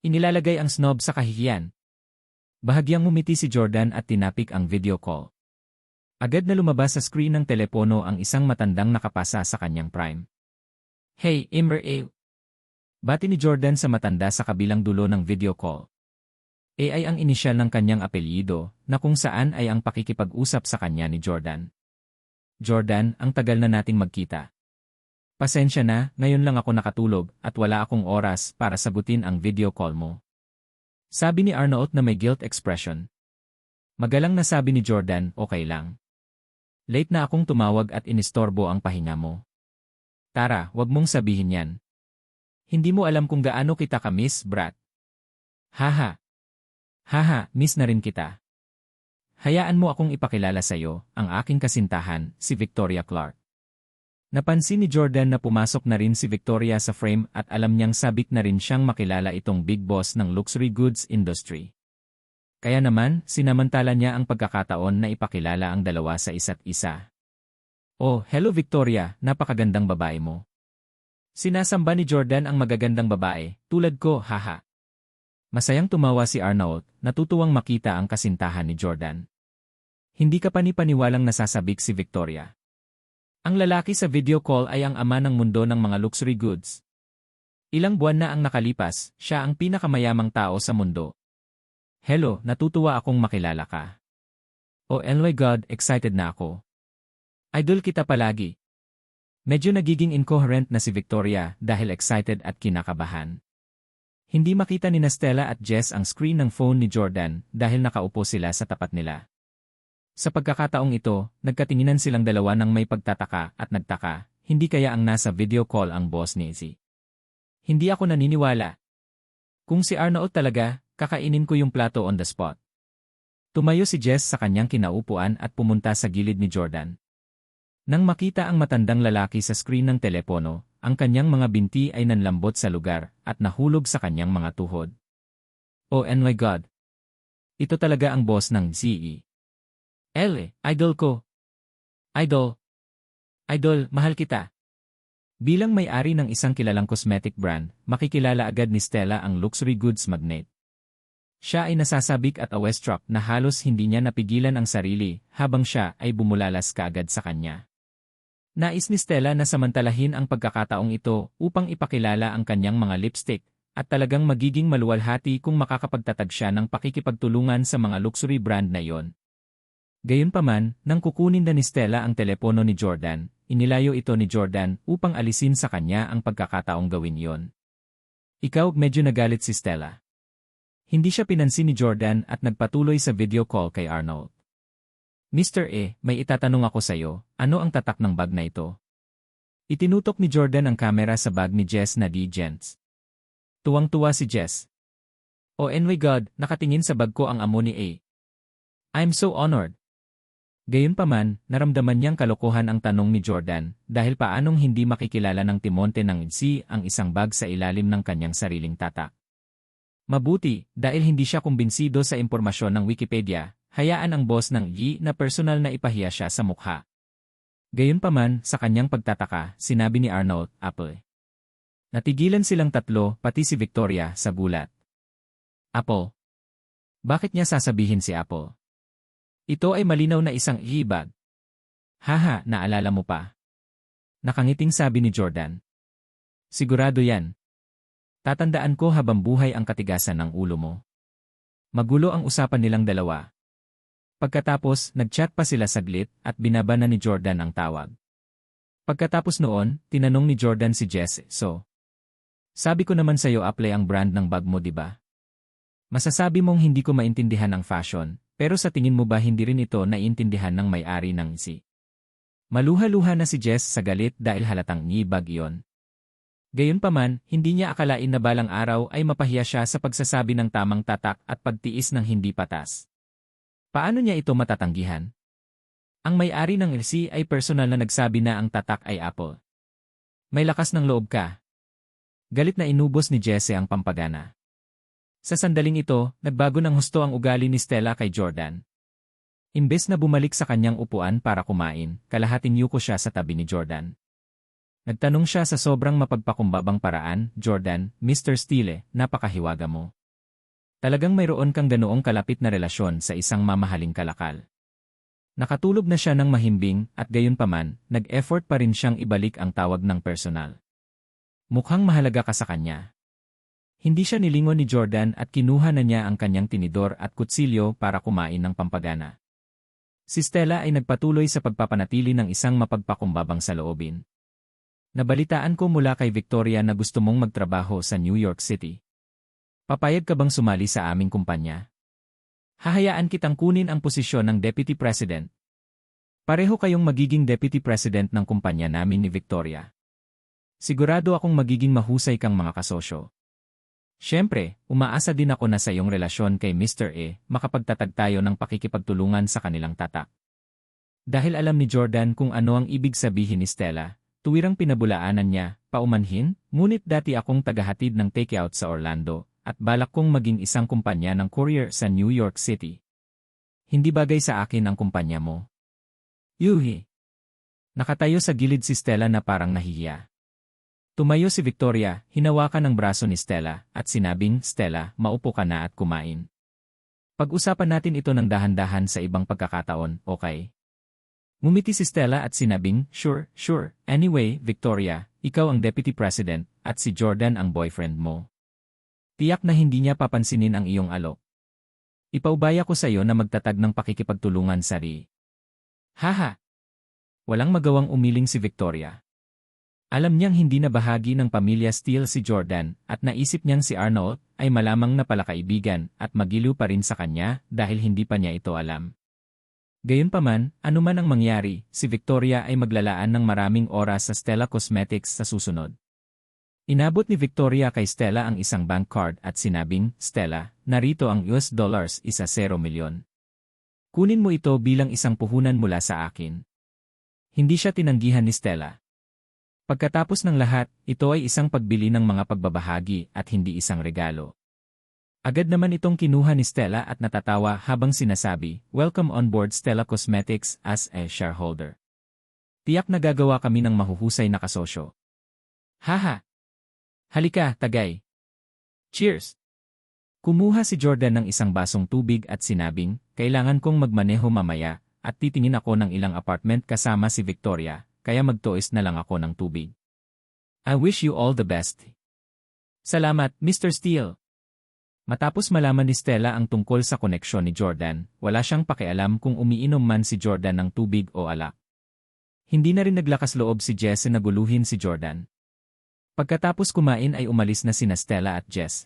Inilalagay ang snob sa kahihiyan. Bahagyang ngumiti si Jordan at tinapik ang video call. Agad na lumabas sa screen ng telepono ang isang matandang nakapasa sa kanyang prime. "Hey, Imre A." Bati ni Jordan sa matanda sa kabilang dulo ng video call. A ay ang inisyal ng kanyang apelyido, na kung saan ay ang pakikipag-usap sa kanya ni Jordan. "Jordan, ang tagal na nating magkita. Pasensya na, ngayon lang ako nakatulog at wala akong oras para sagutin ang video call mo." Sabi ni Arnaut na may guilt expression. Magalang na sabi ni Jordan, "Okay lang. Late na akong tumawag at inistorbo ang pahinga mo. Tara, wag mong sabihin yan. Hindi mo alam kung gaano kita ka-miss, brat." "Haha. Haha, miss na rin kita. Hayaan mo akong ipakilala sa'yo, ang aking kasintahan, si Victoria Clark." Napansin ni Jordan na pumasok na rin si Victoria sa frame at alam niyang sabik na rin siyang makilala itong big boss ng luxury goods industry. Kaya naman, sinamantala niya ang pagkakataon na ipakilala ang dalawa sa isa't isa. "Oh, hello Victoria, napakagandang babae mo." Sinasamba ni Jordan ang magagandang babae, tulad ko, haha. Masayang tumawa si Arnaut, natutuwang makita ang kasintahan ni Jordan. Hindi ka panipaniwalang nasasabik si Victoria. Ang lalaki sa video call ay ang ama ng mundo ng mga luxury goods. Ilang buwan na ang nakalipas, siya ang pinakamayamang tao sa mundo. "Hello, natutuwa akong makilala ka." "Oh my God, excited na ako. Idol kita palagi." Medyo nagiging incoherent na si Victoria dahil excited at kinakabahan. Hindi makita ni Stella at Jess ang screen ng phone ni Jordan dahil nakaupo sila sa tapat nila. Sa pagkakataong ito, nagkatinginan silang dalawa ng may pagtataka at nagtaka, hindi kaya ang nasa video call ang boss ni Z. "Hindi ako naniniwala. Kung si Arnaut talaga, kakainin ko yung plato on the spot." Tumayo si Jess sa kanyang kinaupuan at pumunta sa gilid ni Jordan. Nang makita ang matandang lalaki sa screen ng telepono, ang kanyang mga binti ay nanlambot sa lugar at nahulog sa kanyang mga tuhod. "Oh my God. Ito talaga ang boss ng ZE. Idol ko. Idol. Idol, mahal kita." Bilang may-ari ng isang kilalang cosmetic brand, makikilala agad ni Stella ang luxury goods magnate. Siya ay nasasabik at awestruck na halos hindi niya napigilan ang sarili habang siya ay bumulalas kaagad sa kanya. Nais ni Stella na samantalahin ang pagkakataong ito upang ipakilala ang kanyang mga lipstick at talagang magiging maluwalhati kung makakapagtatag siya ng pakikipagtulungan sa mga luxury brand na iyon. Gayunpaman, nang kukunin na ni Stella ang telepono ni Jordan, inilayo ito ni Jordan upang alisin sa kanya ang pagkakataong gawin iyon. "Ikaw," medyo nagalit si Stella. Hindi siya pinansin ni Jordan at nagpatuloy sa video call kay Arnold. "Mr. A, may itatanong ako sa'yo, ano ang tatak ng bag na ito?" Itinutok ni Jordan ang kamera sa bag ni Jess na di gents. Tuwang-tuwa si Jess. "Oh my God, nakatingin sa bag ko ang amo ni A. I'm so honored." Gayunpaman, naramdaman niyang kalokohan ang tanong ni Jordan dahil paanong hindi makikilala ng timonte ng Z ang isang bag sa ilalim ng kanyang sariling tatak. Mabuti, dahil hindi siya kumbinsido sa impormasyon ng Wikipedia, hayaan ang boss ng Y na personal na ipahiya siya sa mukha. Gayunpaman, sa kanyang pagtataka, sinabi ni Arnold, "Apple." Natigilan silang tatlo, pati si Victoria, sa gulat. "Apple? Bakit niya sasabihin si Apple? Ito ay malinaw na isang Y-bag." "Haha, naalala mo pa?" Nakangiting sabi ni Jordan. "Sigurado yan. Tatandaan ko habang buhay ang katigasan ng ulo mo." Magulo ang usapan nilang dalawa. Pagkatapos, nag-chat pa sila saglit at binaba na ni Jordan ang tawag. Pagkatapos noon, tinanong ni Jordan si Jess, "So, sabi ko naman sa'yo apply ang brand ng bag mo, diba? Masasabi mong hindi ko maintindihan ang fashion, pero sa tingin mo ba hindi rin ito naiintindihan ng may-ari ng Z?" Maluha-luha na si Jess sa galit dahil halatang bag iyon. Gayunpaman, hindi niya akalain na balang araw ay mapahiya siya sa pagsasabi ng tamang tatak at pagtiis ng hindi patas. Paano niya ito matatanggihan? Ang may-ari ng LC ay personal na nagsabi na ang tatak ay Apple. May lakas ng loob ka. Galit na inubos ni Jesse ang pampagana. Sa sandaling ito, nagbago ng husto ang ugali ni Stella kay Jordan. Imbes na bumalik sa kanyang upuan para kumain, kalahating yuko siya sa tabi ni Jordan. Nagtanong siya sa sobrang mapagpakumbabang paraan, Jordan, Mr. Steele, napakahiwaga mo. Talagang mayroon kang ganoong kalapit na relasyon sa isang mamahaling kalakal. Nakatulog na siya ng mahimbing at gayunpaman, nag-effort pa rin siyang ibalik ang tawag ng personal. Mukhang mahalaga ka sa kanya. Hindi siya nilingon ni Jordan at kinuha na niya ang kanyang tinidor at kutsilyo para kumain ng pampagana. Si Stella ay nagpatuloy sa pagpapanatili ng isang mapagpakumbabang saloobin. Nabalitaan ko mula kay Victoria na gusto mong magtrabaho sa New York City. Papayag ka bang sumali sa aming kumpanya? Hahayaan kitang kunin ang posisyon ng Deputy President. Pareho kayong magiging Deputy President ng kumpanya namin ni Victoria. Sigurado akong magiging mahusay kang mga kasosyo. Siyempre, umaasa din ako na sa iyong relasyon kay Mr. A, makapagtatag tayo ng pakikipagtulungan sa kanilang tatak. Dahil alam ni Jordan kung ano ang ibig sabihin ni Stella, tuwirang pinabulaanan niya, paumanhin, ngunit dati akong tagahatid ng takeout sa Orlando, at balak kong maging isang kumpanya ng courier sa New York City. Hindi bagay sa akin ang kumpanya mo. Yuhi. Nakatayo sa gilid si Stella na parang nahihiya. Tumayo si Victoria, hinawakan ang braso ni Stella, at sinabing, Stella, maupo ka na at kumain. Pag-usapan natin ito ng dahan-dahan sa ibang pagkakataon, okay? Ngumiti si Stella at sinabing, sure. Anyway, Victoria, ikaw ang Deputy President, at si Jordan ang boyfriend mo. Tiyak na hindi niya papansinin ang iyong alok. Ipaubaya ko sa iyo na magtatag ng pakikipagtulungan sa RI. Haha! Walang magawang umiling si Victoria. Alam niyang hindi na bahagi ng pamilya Steele si Jordan at naisip niyang si Arnold ay malamang na palakaibigan at magiliw pa rin sa kanya dahil hindi pa niya ito alam. Gayunpaman, anuman ang mangyari, si Victoria ay maglalaan ng maraming oras sa Stella Cosmetics sa susunod. Inabot ni Victoria kay Stella ang isang bank card at sinabing, Stella, narito ang US dollars $1 milyon. Kunin mo ito bilang isang puhunan mula sa akin. Hindi siya tinanggihan ni Stella. Pagkatapos ng lahat, ito ay isang pagbili ng mga pagbabahagi at hindi isang regalo. Agad naman itong kinuha ni Stella at natatawa habang sinasabi, Welcome on board Stella Cosmetics as a shareholder. Tiyak na gagawa kami ng mahuhusay na kasosyo. Haha! Halika, tagay! Cheers! Kumuha si Jordan ng isang basong tubig at sinabing, kailangan kong magmaneho mamaya at titingin ako ng ilang apartment kasama si Victoria, kaya magtois na lang ako ng tubig. I wish you all the best. Salamat, Mr. Steele. Matapos malaman ni Stella ang tungkol sa koneksyon ni Jordan, wala siyang pakialam kung umiinom man si Jordan ng tubig o alak. Hindi na rin naglakas loob si Jess na guluhin si Jordan. Pagkatapos kumain ay umalis na sina Stella at Jess.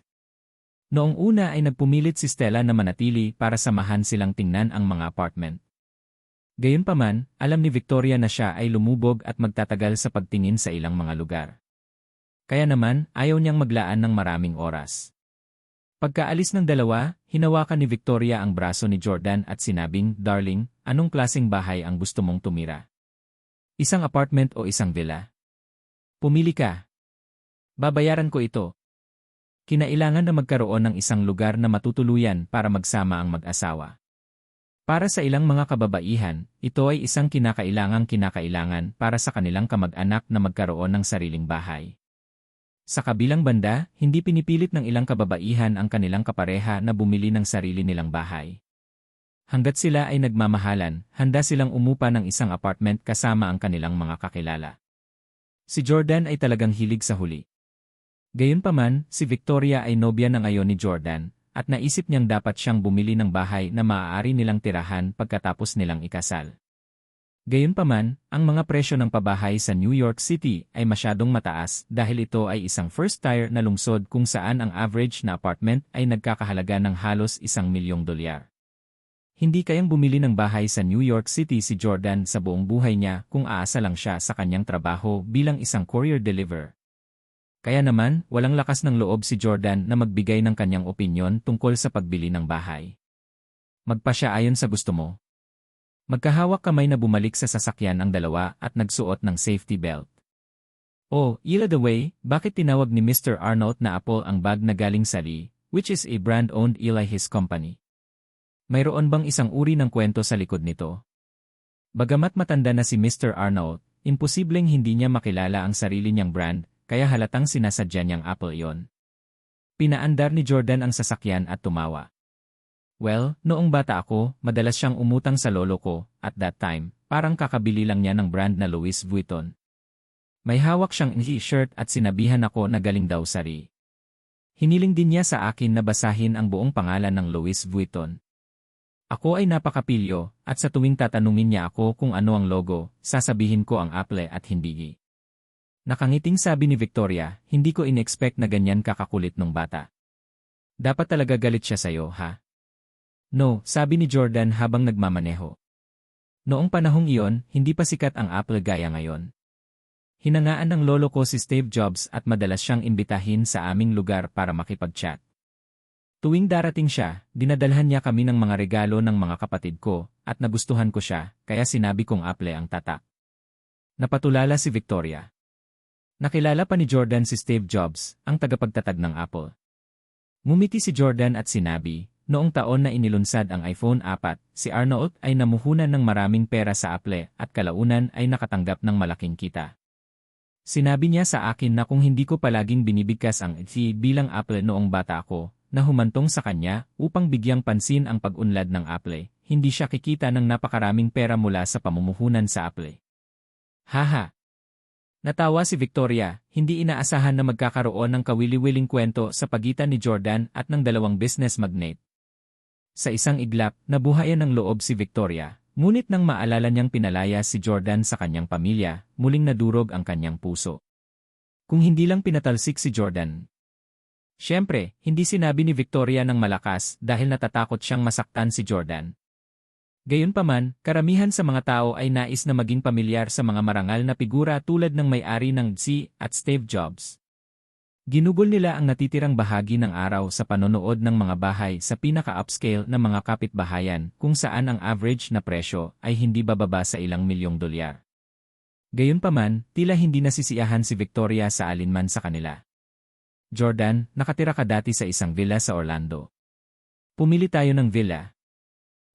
Noong una ay nagpumilit si Stella na manatili para samahan silang tingnan ang mga apartment. Gayunpaman, alam ni Victoria na siya ay lumubog at magtatagal sa pagtingin sa ilang mga lugar. Kaya naman, ayaw niyang maglaan ng maraming oras. Pagkaalis ng dalawa, hinawakan ni Victoria ang braso ni Jordan at sinabing, Darling, anong klaseng bahay ang gusto mong tumira? Isang apartment o isang villa? Pumili ka. Babayaran ko ito. Kinailangan na magkaroon ng isang lugar na matutuluyan para magsama ang mag-asawa. Para sa ilang mga kababaihan, ito ay isang kinakailangan para sa kanilang kamag-anak na magkaroon ng sariling bahay. Sa kabilang banda, hindi pinipilit ng ilang kababaihan ang kanilang kapareha na bumili ng sarili nilang bahay. Hanggat sila ay nagmamahalan, handa silang umupa ng isang apartment kasama ang kanilang mga kakilala. Si Jordan ay talagang hilig sa huli. Gayunpaman, si Victoria ay nobya na ngayon ni Jordan, at naisip niyang dapat siyang bumili ng bahay na maaari nilang tirahan pagkatapos nilang ikasal. Gayunpaman, ang mga presyo ng pabahay sa New York City ay masyadong mataas dahil ito ay isang first-tier na lungsod kung saan ang average na apartment ay nagkakahalaga ng halos $1 milyong. Hindi kayang bumili ng bahay sa New York City si Jordan sa buong buhay niya kung aasa lang siya sa kanyang trabaho bilang isang courier deliverer. Kaya naman, walang lakas ng loob si Jordan na magbigay ng kanyang opinyon tungkol sa pagbili ng bahay. Magpasya ayon sa gusto mo. Magkahawak kamay na bumalik sa sasakyan ang dalawa at nagsuot ng safety belt. Oh, by the way, bakit tinawag ni Mr. Arnold na Apple ang bag na galing sa Lee, which is a brand-owned Eli his company? Mayroon bang isang uri ng kwento sa likod nito? Bagamat matanda na si Mr. Arnold, Imposibleng hindi niya makilala ang sarili niyang brand, kaya halatang sinasadya niyang Apple iyon. Pinaandar ni Jordan ang sasakyan at tumawa. Well, noong bata ako, madalas siyang umutang sa lolo ko, at that time, parang kakabili lang niya ng brand na Louis Vuitton. May hawak siyang t-shirt at sinabihan ako na galing daw sari. Hiniling din niya sa akin na basahin ang buong pangalan ng Louis Vuitton. Ako ay napakapilyo, at sa tuwing tatanungin niya ako kung ano ang logo, sasabihin ko ang Apple at hindi. Nakangiting sabi ni Victoria, hindi ko in-expect na ganyan kakakulit nung bata. Dapat talaga galit siya sa'yo, ha? No, sabi ni Jordan habang nagmamaneho. Noong panahong iyon, hindi pa sikat ang Apple gaya ngayon. Hinangaan ng lolo ko si Steve Jobs at madalas siyang imbitahin sa aming lugar para makipag-chat. Tuwing darating siya, dinadalhan niya kami ng mga regalo ng mga kapatid ko, at nagustuhan ko siya, kaya sinabi kong Apple ang tatak. Napatulala si Victoria. Nakilala pa ni Jordan si Steve Jobs, ang tagapagtatag ng Apple. Ngumiti si Jordan at sinabi, noong taon na inilunsad ang iPhone 4, si Arnold ay namuhunan ng maraming pera sa Apple at kalaunan ay nakatanggap ng malaking kita. Sinabi niya sa akin na kung hindi ko palaging binibigkas ang bilang Apple noong bata ako, na humantong sa kanya upang bigyang pansin ang pag-unlad ng Apple, hindi siya kikita ng napakaraming pera mula sa pamumuhunan sa Apple. Haha! Natawa si Victoria, hindi inaasahan na magkakaroon ng kawili-wiling kwento sa pagitan ni Jordan at ng dalawang business magnate. Sa isang iglap, nabuhayan ng loob si Victoria, ngunit nang maalala niyang pinalaya si Jordan sa kanyang pamilya, muling nadurog ang kanyang puso. Kung hindi lang pinatalsik si Jordan. Siyempre, hindi sinabi ni Victoria ng malakas dahil natatakot siyang masaktan si Jordan. Gayunpaman, karamihan sa mga tao ay nais na maging pamilyar sa mga marangal na figura tulad ng may-ari ng Xi at Steve Jobs. Ginugol nila ang natitirang bahagi ng araw sa panonood ng mga bahay sa pinaka-upscale na mga kapitbahayan kung saan ang average na presyo ay hindi bababa sa ilang milyong dolyar. Gayunpaman, tila hindi nasisiyahan si Victoria sa alinman sa kanila. Jordan, nakatira ka dati sa isang villa sa Orlando. Pumili tayo ng villa.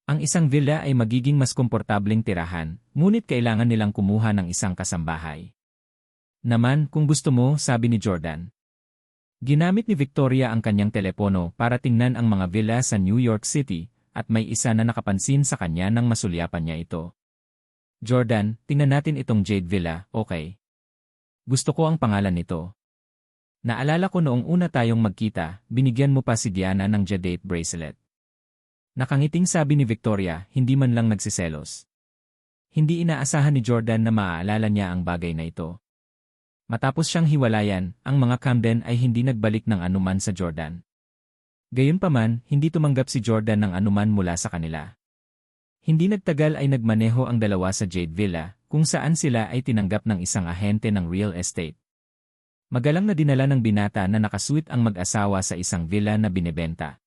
Ang isang villa ay magiging mas komportableng tirahan, ngunit kailangan nilang kumuha ng isang kasambahay. Naman, kung gusto mo, sabi ni Jordan. Ginamit ni Victoria ang kanyang telepono para tingnan ang mga villa sa New York City, at may isa na nakapansin sa kanya nang masulyapan niya ito. Jordan, tingnan natin itong Jade Villa, okay? Gusto ko ang pangalan nito. Naalala ko noong una tayong magkita, binigyan mo pa si Diana ng jadate bracelet. Nakangiting sabi ni Victoria, hindi man lang nagsiselos. Hindi inaasahan ni Jordan na maaalala niya ang bagay na ito. Matapos siyang hiwalayan, ang mga Camden ay hindi nagbalik ng anuman sa Jordan. Gayunpaman, hindi tumanggap si Jordan ng anuman mula sa kanila. Hindi nagtagal ay nagmaneho ang dalawa sa Jade Villa, kung saan sila ay tinanggap ng isang ahente ng real estate. Magalang na dinala ng binata na nakasuit ang mag-asawa sa isang villa na binebenta.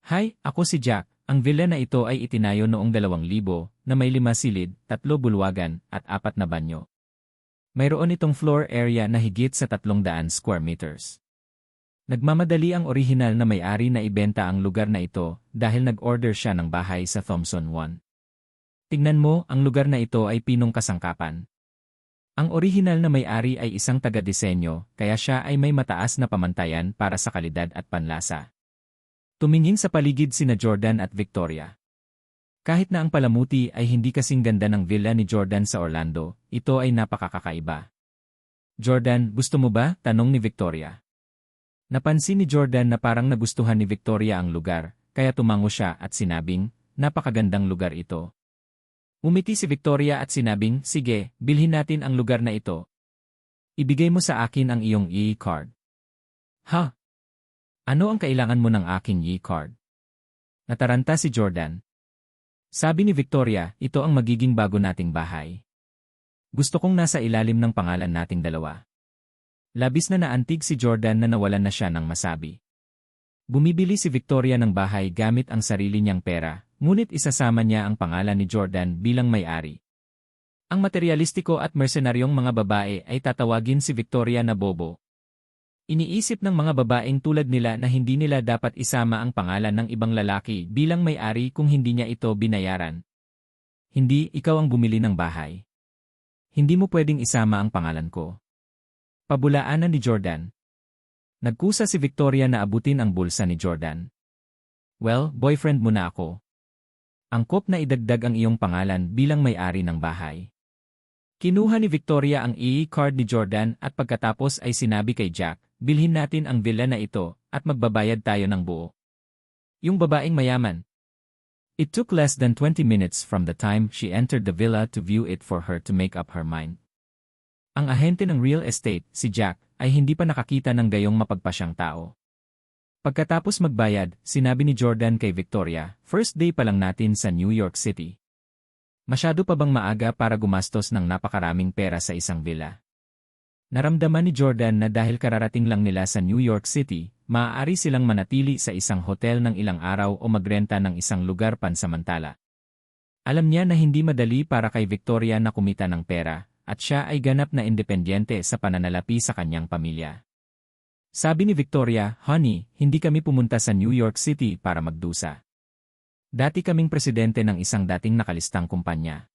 Hi, ako si Jack. Ang villa na ito ay itinayo noong 2000 na may 5 silid, 3 bulwagan, at 4 na banyo. Mayroon itong floor area na higit sa 300 square meters. Nagmamadali ang orihinal na may-ari na ibenta ang lugar na ito dahil nag-order siya ng bahay sa Thompson 1. Tingnan mo, ang lugar na ito ay pinong kasangkapan. Ang orihinal na may-ari ay isang taga-disenyo, kaya siya ay may mataas na pamantayan para sa kalidad at panlasa. Tumingin sa paligid sina Jordan at Victoria. Kahit na ang palamuti ay hindi kasing ganda ng villa ni Jordan sa Orlando, ito ay napakakakaiba. Jordan, gusto mo ba? Tanong ni Victoria. Napansin ni Jordan na parang nagustuhan ni Victoria ang lugar, kaya tumango siya at sinabing, napakagandang lugar ito. Umiti si Victoria at sinabing, sige, bilhin natin ang lugar na ito. Ibigay mo sa akin ang iyong e-card. Ha? Ano ang kailangan mo ng aking e-card? Nataranta si Jordan. Sabi ni Victoria, ito ang magiging bago nating bahay. Gusto kong nasa ilalim ng pangalan nating dalawa. Labis na naantig si Jordan na nawalan na siya ng masabi. Bumibili si Victoria ng bahay gamit ang sarili niyang pera, ngunit isasama niya ang pangalan ni Jordan bilang may-ari. Ang materialistiko at mersenaryong mga babae ay tatawagin si Victoria na bobo. Iniisip ng mga babaeng tulad nila na hindi nila dapat isama ang pangalan ng ibang lalaki bilang may-ari kung hindi niya ito binayaran. Hindi, ikaw ang bumili ng bahay. Hindi mo pwedeng isama ang pangalan ko. Pabulaanan ni Jordan. Nagkusa si Victoria na abutin ang bulsa ni Jordan. Well, boyfriend mo na ako. Angkop na idagdag ang iyong pangalan bilang may-ari ng bahay. Kinuha ni Victoria ang e-card ni Jordan at pagkatapos ay sinabi kay Jack, bilhin natin ang villa na ito at magbabayad tayo ng buo. Yung babaeng mayaman. It took less than 20 minutes from the time she entered the villa to view it for her to make up her mind. Ang ahente ng real estate, si Jack, ay hindi pa nakakita ng gayong mapagpasyang tao. Pagkatapos magbayad, sinabi ni Jordan kay Victoria, first day pa lang natin sa New York City. Masyado pa bang maaga para gumastos ng napakaraming pera sa isang villa? Naramdaman ni Jordan na dahil kararating lang nila sa New York City, maaari silang manatili sa isang hotel ng ilang araw o magrenta ng isang lugar pansamantala. Alam niya na hindi madali para kay Victoria na kumita ng pera, at siya ay ganap na independyente sa pananalapi sa kanyang pamilya. Sabi ni Victoria, honey, hindi kami pumunta sa New York City para magdusa. Dati kaming presidente ng isang dating nakalistang kumpanya.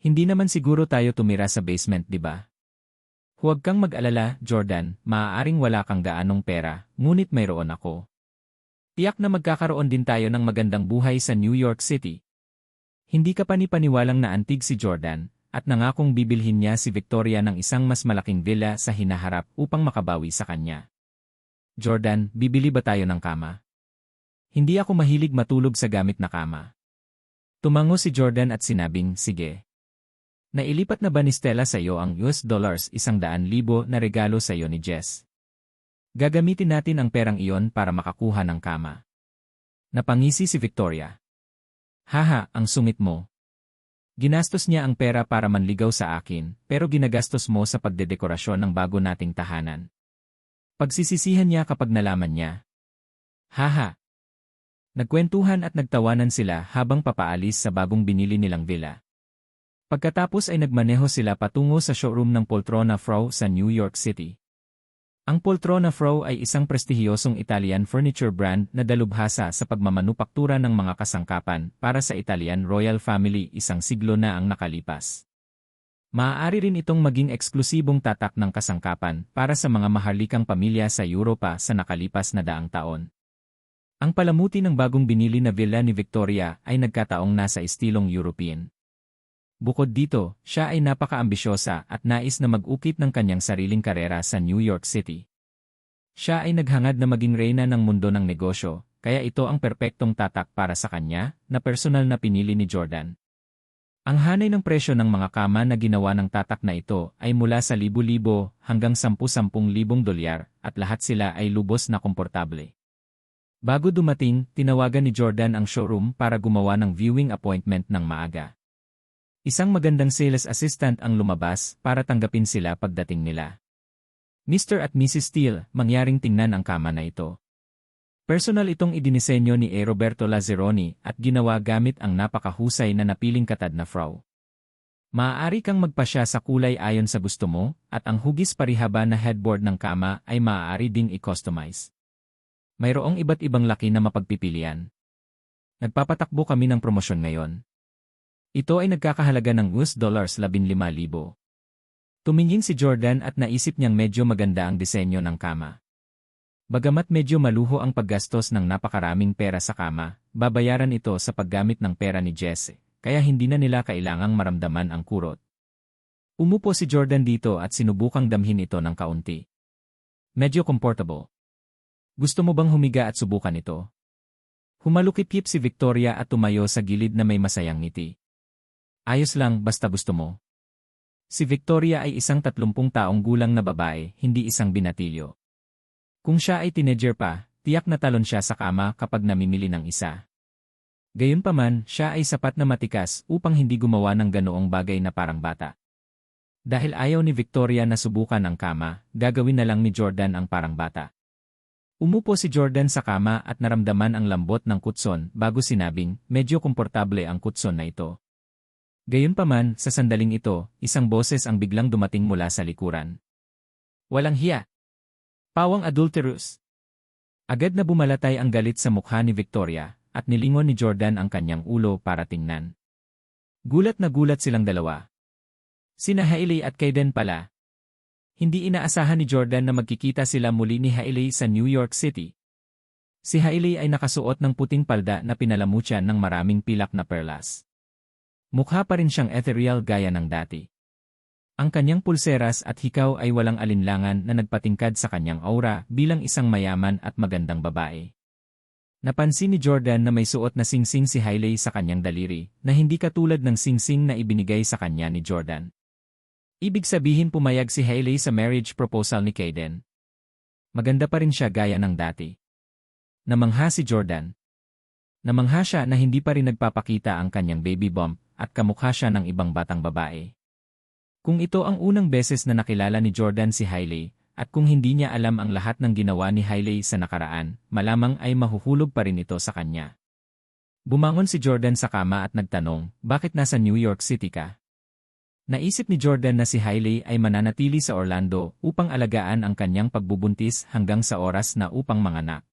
Hindi naman siguro tayo tumira sa basement, di ba? Huwag kang mag-alala, Jordan, maaaring wala kang gaanong pera, ngunit mayroon ako. Tiyak na magkakaroon din tayo ng magandang buhay sa New York City. Hindi ka panipaniwalang naantig si Jordan, at nangakong bibilhin niya si Victoria ng isang mas malaking villa sa hinaharap upang makabawi sa kanya. Jordan, bibili ba tayo ng kama? Hindi ako mahilig matulog sa gamit na kama. Tumango si Jordan at sinabing, sige. Nailipat na ba ni Stella sa iyo ang $100,000 na regalo sa iyo ni Jess? Gagamitin natin ang perang iyon para makakuha ng kama. Napangisi si Victoria. Haha, ang sungit mo. Ginastos niya ang pera para manligaw sa akin, pero ginagastos mo sa pagdedekorasyon ng bago nating tahanan. Pagsisisihan niya kapag nalaman niya. Haha. Nagkwentuhan at nagtawanan sila habang papaalis sa bagong binili nilang villa. Pagkatapos ay nagmaneho sila patungo sa showroom ng Poltrona Frau sa New York City. Ang Poltrona Frau ay isang prestihiyosong Italian furniture brand na dalubhasa sa pagmamanupaktura ng mga kasangkapan para sa Italian royal family isang siglo na ang nakalipas. Maaari rin itong maging eksklusibong tatak ng kasangkapan para sa mga maharlikang pamilya sa Europa sa nakalipas na daang taon. Ang palamuti ng bagong binili na villa ni Victoria ay nagkataong nasa estilong European. Bukod dito, siya ay napaka-ambisyosa at nais na mag-ukit ng kanyang sariling karera sa New York City. Siya ay naghangad na maging reyna ng mundo ng negosyo, kaya ito ang perpektong tatak para sa kanya, na personal na pinili ni Jordan. Ang hanay ng presyo ng mga kama na ginawa ng tatak na ito ay mula sa libo-libo hanggang 10,000 dolyar at lahat sila ay lubos na komportable. Bago dumating, tinawagan ni Jordan ang showroom para gumawa ng viewing appointment ng maaga. Isang magandang sales assistant ang lumabas para tanggapin sila pagdating nila. Mr. at Mrs. Steele, mangyaring tingnan ang kama na ito. Personal itong idinisenyo ni Roberto Lazzeroni at ginawa gamit ang napakahusay na napiling katad na frau. Maaari kang magpasya sa kulay ayon sa gusto mo, at ang hugis parihaba na headboard ng kama ay maaari ding i-customize. Mayroong iba't ibang laki na mapagpipilian. Nagpapatakbo kami ng promosyon ngayon. Ito ay nagkakahalaga ng $15,000. Tumingin si Jordan at naisip niyang medyo maganda ang disenyo ng kama. Bagamat medyo maluho ang paggastos ng napakaraming pera sa kama, babayaran ito sa paggamit ng pera ni Jesse, kaya hindi na nila kailangang maramdaman ang kurot. Umupo si Jordan dito at sinubukang damhin ito ng kaunti. Medyo comfortable. Gusto mo bang humiga at subukan ito? Humalukip-kip si Victoria at tumayo sa gilid na may masayang ngiti. Ayos lang basta gusto mo. Si Victoria ay isang 30 taong gulang na babae, hindi isang binatilyo. Kung siya ay teenager pa, tiyak na talon siya sa kama kapag namimili ng isa. Gayunpaman, siya ay sapat na matikas upang hindi gumawa ng ganoong bagay na parang bata. Dahil ayaw ni Victoria na subukan ang kama, gagawin na lang ni Jordan ang parang bata. Umupo si Jordan sa kama at naramdaman ang lambot ng kutson bago sinabing, medyo komportable ang kutson na ito. Gayunpaman, sa sandaling ito, isang boses ang biglang dumating mula sa likuran. Walang hiya. Pawang adulterous. Agad na bumalatay ang galit sa mukha ni Victoria, at nilingon ni Jordan ang kanyang ulo para tingnan. Gulat na gulat silang dalawa. Sina Hailey at Kaden pala. Hindi inaasahan ni Jordan na magkikita sila muli ni Hailey sa New York City. Si Hailey ay nakasuot ng puting palda na pinalamutsyan ng maraming pilak na perlas. Mukha pa rin siyang ethereal gaya ng dati. Ang kanyang pulseras at hikaw ay walang alinlangan na nagpatingkad sa kanyang aura bilang isang mayaman at magandang babae. Napansin ni Jordan na may suot na singsing si Hailey sa kanyang daliri na hindi katulad ng singsing na ibinigay sa kanya ni Jordan. Ibig sabihin pumayag si Hailey sa marriage proposal ni Kaden. Maganda pa rin siya gaya ng dati. Namangha si Jordan. Namangha siya na hindi pa rin nagpapakita ang kanyang baby bump at kamukha siya ng ibang batang babae. Kung ito ang unang beses na nakilala ni Jordan si Hailey, at kung hindi niya alam ang lahat ng ginawa ni Hailey sa nakaraan, malamang ay mahuhulog pa rin ito sa kanya. Bumangon si Jordan sa kama at nagtanong, bakit nasa New York City ka? Naisip ni Jordan na si Hailey ay mananatili sa Orlando upang alagaan ang kanyang pagbubuntis hanggang sa oras na upang manganak.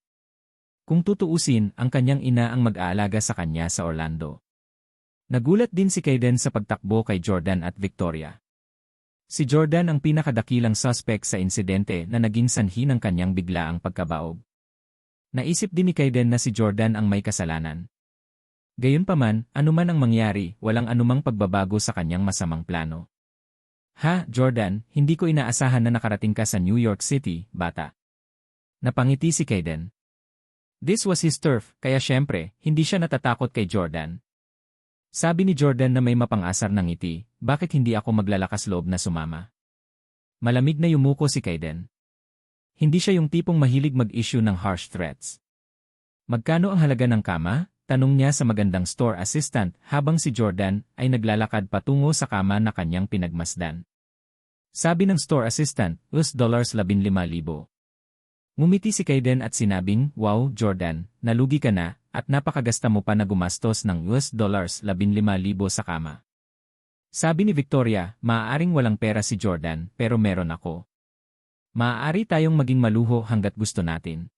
Kung tutuusin, ang kanyang ina ang mag-aalaga sa kanya sa Orlando. Nagulat din si Kaden sa pagtakbo kay Jordan at Victoria. Si Jordan ang pinakadakilang suspect sa insidente na naging sanhi ng kanyang biglaang pagkabaog. Naisip din ni Kaden na si Jordan ang may kasalanan. Gayunpaman, anuman ang mangyari, walang anumang pagbabago sa kanyang masamang plano. Ha, Jordan, hindi ko inaasahan na nakarating ka sa New York City, bata. Napangiti si Kaden. This was his turf, kaya syempre, hindi siya natatakot kay Jordan. Sabi ni Jordan na may mapang-asar ng ngiti, bakit hindi ako maglalakas loob na sumama? Malamig na yumuko si Kaden. Hindi siya yung tipong mahilig mag-issue ng harsh threats. Magkano ang halaga ng kama? Tanong niya sa magandang store assistant habang si Jordan ay naglalakad patungo sa kama na kanyang pinagmasdan. Sabi ng store assistant, $15,000. Ngumiti si Kaden at sinabing, wow, Jordan, nalugi ka na, at napakagasta mo pa na gumastos ng $15,000 sa kama. Sabi ni Victoria, maaaring walang pera si Jordan, pero meron ako. Maaari tayong maging maluho hanggat gusto natin.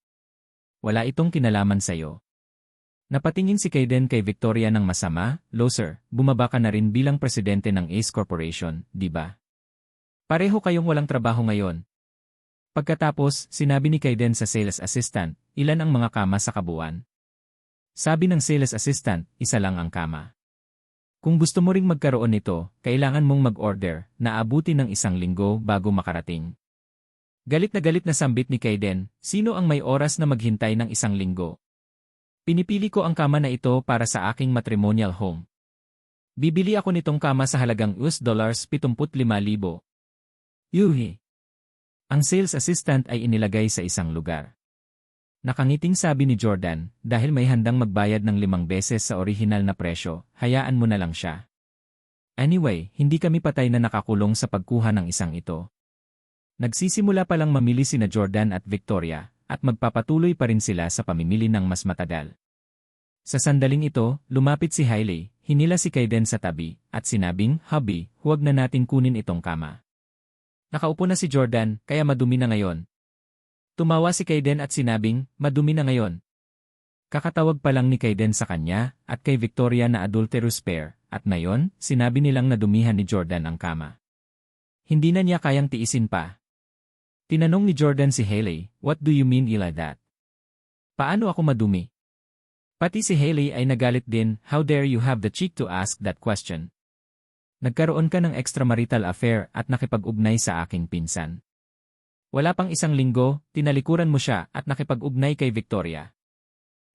Wala itong kinalaman sa'yo. Napatingin si Kaden kay Victoria ng masama, loser, bumaba ka na rin bilang presidente ng Ace Corporation, di ba? Pareho kayong walang trabaho ngayon. Pagkatapos, sinabi ni Kaden sa sales assistant, ilan ang mga kama sa kabuuan? Sabi ng sales assistant, isa lang ang kama. Kung gusto mo ring magkaroon nito, kailangan mong mag-order na abutin ng 1 linggo bago makarating. Galit na sambit ni Kaden, sino ang may oras na maghintay ng 1 linggo? Pinipili ko ang kama na ito para sa aking matrimonial home. Bibili ako nitong kama sa halagang $75,000. Yuhi! Ang sales assistant ay inilagay sa isang lugar. Nakangiting sabi ni Jordan, dahil may handang magbayad ng 5 beses sa orihinal na presyo, hayaan mo na lang siya. Anyway, hindi kami patay na nakakulong sa pagkuha ng isang ito. Nagsisimula pa lang mamili sina Jordan at Victoria, at magpapatuloy pa rin sila sa pamimili ng mas matagal. Sa sandaling ito, lumapit si Hailey, hinila si Kaden sa tabi, at sinabing, hubby, huwag na natin kunin itong kama. Nakaupo na si Jordan, kaya madumi na ngayon. Tumawa si Kaden at sinabing, madumi na ngayon. Kakatawag pa lang ni Kaden sa kanya at kay Victoria na adulterous pair, at ngayon, sinabi nilang nadumihan ni Jordan ang kama. Hindi na niya kayang tiisin pa. Tinanong ni Jordan si Hailey, what do you mean ila that? Paano ako madumi? Pati si Hailey ay nagalit din, how dare you have the cheek to ask that question? Nagkaroon ka ng extramarital affair at nakipag-ugnay sa aking pinsan. Wala pang 1 linggo, tinalikuran mo siya at nakipag-ugnay kay Victoria.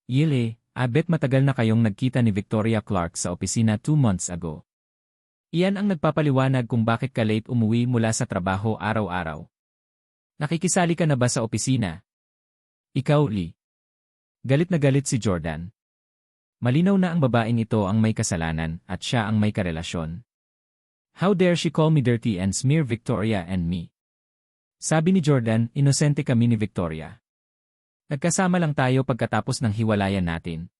Yele, abet matagal na kayong nagkita ni Victoria Clark sa opisina 2 months ago. Iyan ang nagpapaliwanag kung bakit ka late umuwi mula sa trabaho araw-araw. Nakikisali ka na ba sa opisina? Ikaw, Lee. Galit na galit si Jordan. Malinaw na ang babaeng ito ang may kasalanan at siya ang may karelasyon. How dare she call me dirty and smear Victoria and me? Sabi ni Jordan, inosente kami ni Victoria. Nagkasama lang tayo pagkatapos ng hiwalayan natin.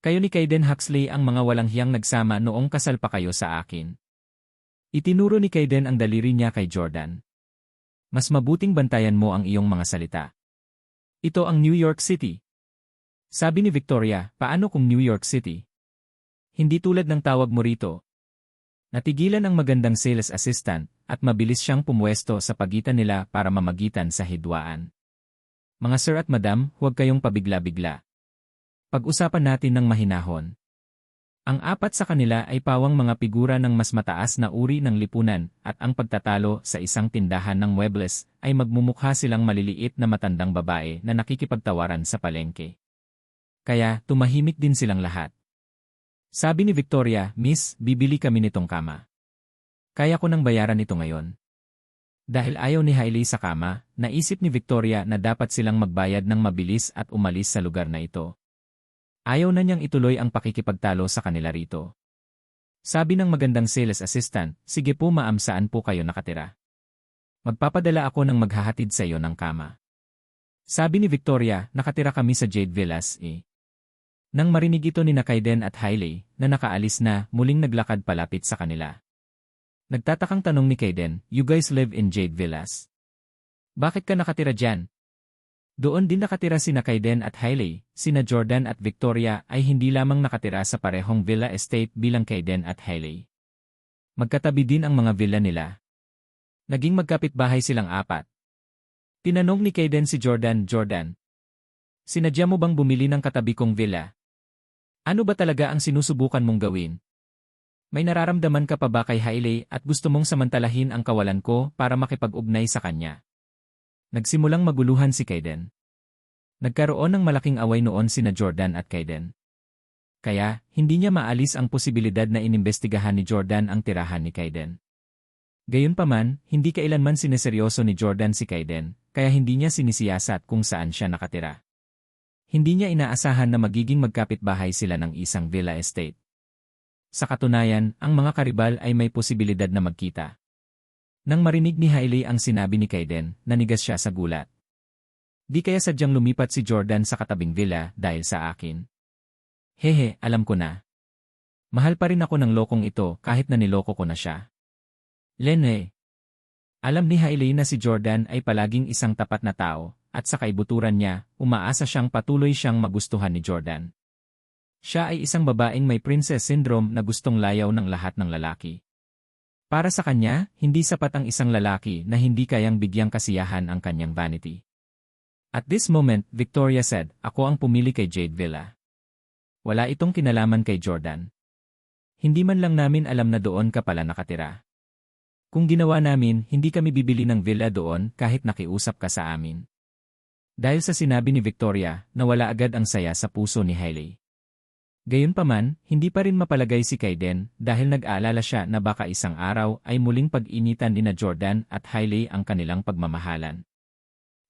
Kayo ni Kaden Huxley ang mga walang hiyang nagsama noong kasal pa kayo sa akin. Itinuro ni Kaden ang daliri niya kay Jordan. Mas mabuting bantayan mo ang iyong mga salita. Ito ang New York City. Sabi ni Victoria, paano kung New York City? Hindi tulad ng tawag mo rito. Natigilan ang magandang sales assistant at mabilis siyang pumwesto sa pagitan nila para mamagitan sa hidwaan. Mga sir at madam, huwag kayong pabigla-bigla. Pag-usapan natin ng mahinahon. Ang apat sa kanila ay pawang mga figura ng mas mataas na uri ng lipunan at ang pagtatalo sa isang tindahan ng muebles ay magmumukha silang maliliit na matandang babae na nakikipagtawaran sa palengke. Kaya tumahimik din silang lahat. Sabi ni Victoria, "Miss, bibili kami nitong kama. Kaya ko nang bayaran ito ngayon." Dahil ayaw ni Hailey sa kama, naisip ni Victoria na dapat silang magbayad ng mabilis at umalis sa lugar na ito. Ayaw na niyang ituloy ang pakikipagtalo sa kanila rito. Sabi ng magandang sales assistant, "Sige po ma'am, saan po kayo nakatira? Magpapadala ako ng maghahatid sa iyo ng kama." Sabi ni Victoria, "Nakatira kami sa Jade Villas eh." Nang marinig ito ni Kaiden at Hailey, na nakaalis na, muling naglakad palapit sa kanila. Nagtatakang tanong ni Kaiden, "You guys live in Jade Villas? Bakit ka nakatira dyan?" Doon din nakatira sina Kaiden at Hailey, sina Jordan at Victoria ay hindi lamang nakatira sa parehong villa estate bilang Kaiden at Hailey. Magkatabi din ang mga villa nila. Naging magkapitbahay silang apat. Tinanong ni Kaiden si Jordan, "Jordan, sinadya mo bang bumili ng katabi kong villa? Ano ba talaga ang sinusubukan mong gawin? May nararamdaman ka pa ba kay Hailey at gusto mong samantalahin ang kawalan ko para makipag-ugnay sa kanya?" Nagsimulang maguluhan si Kaiden. Nagkaroon ng malaking away noon sina Jordan at Kaiden. Kaya, hindi niya maalis ang posibilidad na inimbestigahan ni Jordan ang tirahan ni Kaiden. Gayunpaman, hindi kailanman sineseryoso ni Jordan si Kaiden, kaya hindi niya sinisiyasat kung saan siya nakatira. Hindi niya inaasahan na magiging magkapitbahay sila ng isang villa estate. Sa katunayan, ang mga karibal ay may posibilidad na magkita. Nang marinig ni Hailey ang sinabi ni Kaiden, nanigas siya sa gulat. Di kaya sadyang lumipat si Jordan sa katabing villa dahil sa akin? Hehe, alam ko na. Mahal pa rin ako ng lokong ito kahit na niloko ko na siya. Lene. Alam ni Hailey na si Jordan ay palaging isang tapat na tao, at sa kaibuturan niya, umaasa siyang patuloy siyang magustuhan ni Jordan. Siya ay isang babaeng may princess syndrome na gustong layaw ng lahat ng lalaki. Para sa kanya, hindi sapat ang isang lalaki na hindi kayang bigyang kasiyahan ang kanyang vanity. At this moment, Victoria said, "Ako ang pumili kay Jade Villa. Wala itong kinalaman kay Jordan. Hindi man lang namin alam na doon ka pala nakatira. Kung ginawa namin, hindi kami bibili ng villa doon kahit nakiusap ka sa amin." Dahil sa sinabi ni Victoria, nawala agad ang saya sa puso ni Hailey. Gayunpaman, hindi pa rin mapalagay si Kaiden dahil nag-aalala siya na baka isang araw ay muling pag-initan ni Jordan at Hailey ang kanilang pagmamahalan.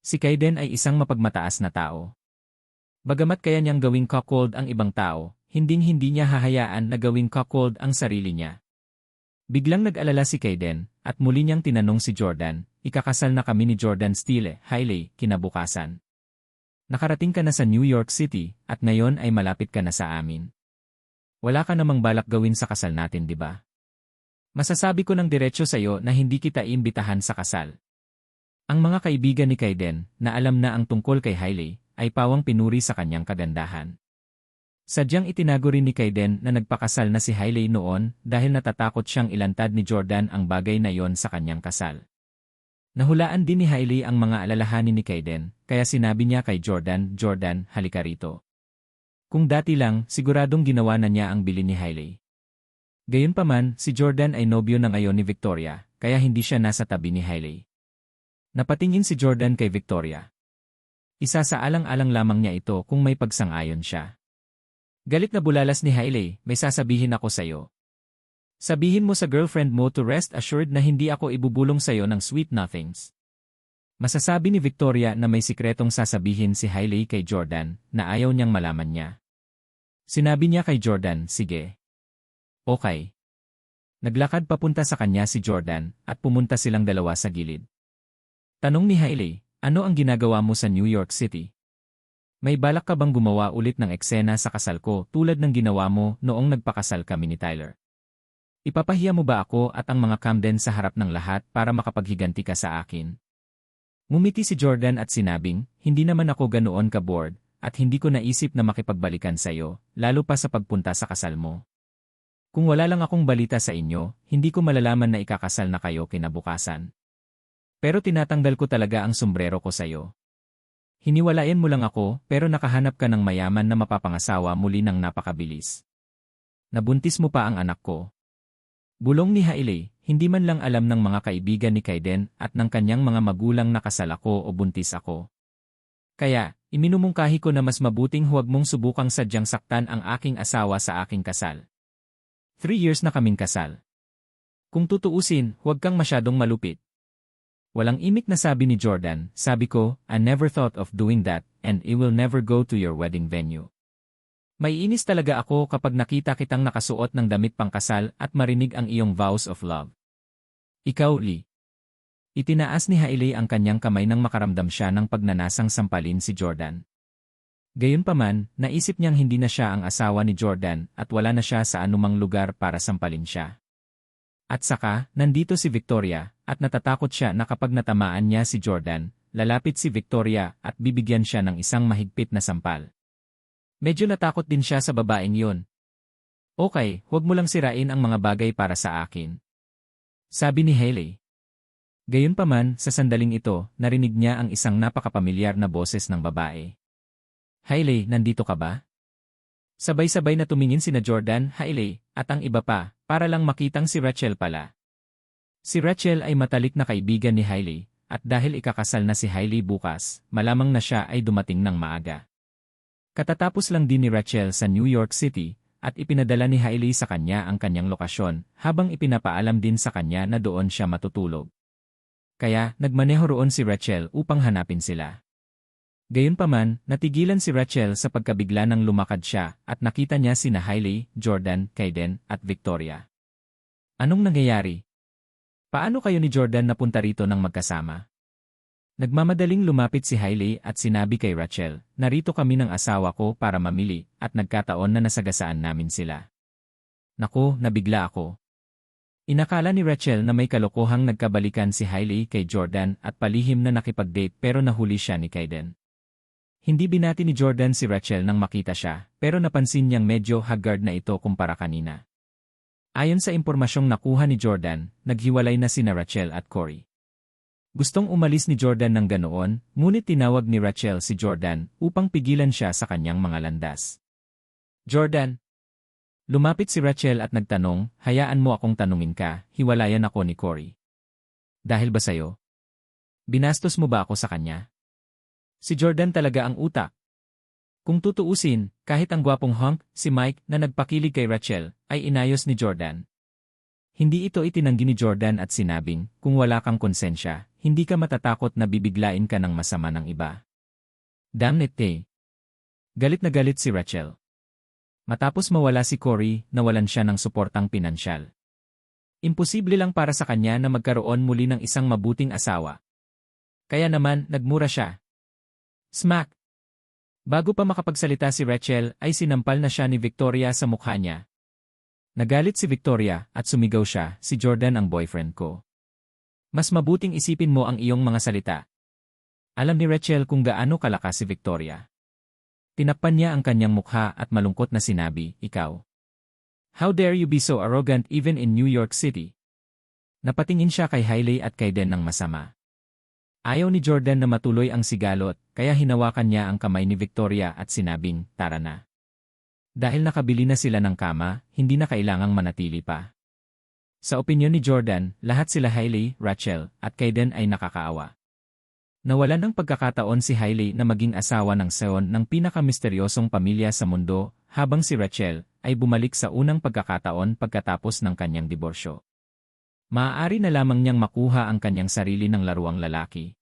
Si Kaiden ay isang mapagmataas na tao. Bagamat kaya niyang gawing cuckold ang ibang tao, hinding-hindi niya hahayaan na gawing cuckold ang sarili niya. Biglang nag-alala si Kaiden at muli niyang tinanong si Jordan, "Ikakasal na kami ni Jordan Steele, Hailey, kinabukasan. Nakarating ka na sa New York City at ngayon ay malapit ka na sa amin. Wala ka namang balak gawin sa kasal natin, di ba? Masasabi ko ng diretso sa iyo na hindi kita iimbitahan sa kasal." Ang mga kaibigan ni Kaiden, na alam na ang tungkol kay Hailey, ay pawang pinuri sa kanyang kagandahan. Sadyang itinago rin ni Kaiden na nagpakasal na si Hailey noon dahil natatakot siyang ilantad ni Jordan ang bagay na yon sa kanyang kasal. Nahulaan din ni Hailey ang mga alalahanin ni Kaiden, kaya sinabi niya kay Jordan, "Jordan, halika rito." Kung dati lang, siguradong ginawa na niya ang bilin ni Hailey. Gayunpaman, si Jordan ay nobyo na ngayon ni Victoria, kaya hindi siya nasa tabi ni Hailey. Napatingin si Jordan kay Victoria. Isa sa alang-alang lamang niya ito kung may pagsang-ayon siya. Galit na bulalas ni Hailey, "May sasabihin ako sa'yo. Sabihin mo sa girlfriend mo to rest assured na hindi ako ibubulong sa'yo ng sweet nothings." Masasabi ni Victoria na may sikretong sasabihin si Hailey kay Jordan na ayaw niyang malaman niya. Sinabi niya kay Jordan, "Sige. Okay." Naglakad papunta sa kanya si Jordan at pumunta silang dalawa sa gilid. Tanong ni Hailey, "Ano ang ginagawa mo sa New York City? May balak ka bang gumawa ulit ng eksena sa kasal ko tulad ng ginawa mo noong nagpakasal kami ni Tyler? Ipapahiya mo ba ako at ang mga Camden sa harap ng lahat para makapaghiganti ka sa akin?" Ngumiti si Jordan at sinabing, "Hindi naman ako ganoon ka-bored at hindi ko naisip na makipagbalikan sa iyo, lalo pa sa pagpunta sa kasal mo." Kung wala lang akong balita sa inyo, hindi ko malalaman na ikakasal na kayo kinabukasan. Pero tinatanggal ko talaga ang sombrero ko sa'yo. Hiniwalayan mo lang ako, pero nakahanap ka ng mayaman na mapapangasawa muli ng napakabilis. Nabuntis mo pa ang anak ko. Bulong ni Hailey, hindi man lang alam ng mga kaibigan ni Kaiden at ng kanyang mga magulang na kasal ako o buntis ako. Kaya, iminumungkahi ko na mas mabuting huwag mong subukang sadyang saktan ang aking asawa sa aking kasal. 3 years na kaming kasal. Kung tutuusin, huwag kang masyadong malupit. Walang imik na sabi ni Jordan, sabi ko, I never thought of doing that, and I will never go to your wedding venue. Maiinis talaga ako kapag nakita kitang nakasuot ng damit pangkasal at marinig ang iyong vows of love. Ikaw, Lee. Itinaas ni Hailey ang kanyang kamay nang makaramdam siya ng pagnanasang sampalin si Jordan. Gayunpaman, naisip niyang hindi na siya ang asawa ni Jordan at wala na siya sa anumang lugar para sampalin siya. At saka, nandito si Victoria, at natatakot siya na kapag natamaan niya si Jordan, lalapit si Victoria at bibigyan siya ng isang mahigpit na sampal. Medyo natakot din siya sa babaeng yun. Okay, huwag mo lang sirain ang mga bagay para sa akin. Sabi ni Hailey. Gayunpaman, sa sandaling ito, narinig niya ang isang napakapamilyar na boses ng babae. Hailey, nandito ka ba? Sabay-sabay na tumingin sina Jordan, Hailey, at ang iba pa, para lang makitang si Rachel pala. Si Rachel ay matalik na kaibigan ni Hailey, at dahil ikakasal na si Hailey bukas, malamang na siya ay dumating ng maaga. Katatapos lang din ni Rachel sa New York City, at ipinadala ni Hailey sa kanya ang kanyang lokasyon, habang ipinapaalam din sa kanya na doon siya matutulog. Kaya, nagmaneho roon si Rachel upang hanapin sila. Gayunpaman, natigilan si Rachel sa pagkabigla nang lumakad siya at nakita niya sina Hailey, Jordan, Kaiden, at Victoria. Anong nangyayari? Paano kayo ni Jordan napunta rito nang magkasama? Nagmamadaling lumapit si Hailey at sinabi kay Rachel, narito kami ng asawa ko para mamili at nagkataon na nasagasaan namin sila. Naku, nabigla ako. Inakala ni Rachel na may kalokohang nagkabalikan si Hailey kay Jordan at palihim na nakipag-date pero nahuli siya ni Kaiden. Hindi binati ni Jordan si Rachel nang makita siya, pero napansin niyang medyo haggard na ito kumpara kanina. Ayon sa impormasyong nakuha ni Jordan, naghiwalay na sina Rachel at Corey. Gustong umalis ni Jordan ng ganoon, ngunit tinawag ni Rachel si Jordan upang pigilan siya sa kanyang mga landas. Jordan. Lumapit si Rachel at nagtanong, hayaan mo akong tanungin ka, hiwalayan ako ni Corey. Dahil ba sayo? Binastos mo ba ako sa kanya? Si Jordan talaga ang utak. Kung tutuusin, kahit ang gwapong hunk, si Mike, na nagpakilig kay Rachel, ay inayos ni Jordan. Hindi ito itinanggi ni Jordan at sinabing, kung wala kang konsensya, hindi ka matatakot na bibiglain ka ng masama ng iba. Damn it, eh. Galit na galit si Rachel. Matapos mawala si Corey, nawalan siya ng suportang pinansyal. Imposible lang para sa kanya na magkaroon muli ng isang mabuting asawa. Kaya naman, nagmura siya. Smack! Bago pa makapagsalita si Rachel ay sinampal na siya ni Victoria sa mukha niya. Nagalit si Victoria at sumigaw siya, si Jordan ang boyfriend ko. Mas mabuting isipin mo ang iyong mga salita. Alam ni Rachel kung gaano kalakas si Victoria. Tinakpan niya ang kanyang mukha at malungkot na sinabi, ikaw. How dare you be so arrogant even in New York City? Napatingin siya kay Hailey at Kaiden ng masama. Ayaw ni Jordan na matuloy ang sigalot, kaya hinawakan niya ang kamay ni Victoria at sinabing, tara na. Dahil nakabili na sila ng kama, hindi na kailangang manatili pa. Sa opinyon ni Jordan, lahat sila Hailey, Rachel, at Kaiden ay nakakaawa. Nawalan ng pagkakataon si Hailey na maging asawa ng Seon ng pinakamisteryosong pamilya sa mundo, habang si Rachel ay bumalik sa unang pagkakataon pagkatapos ng kanyang diborsyo. Maaari na lamang niyang makuha ang kanyang sarili ng laruang lalaki.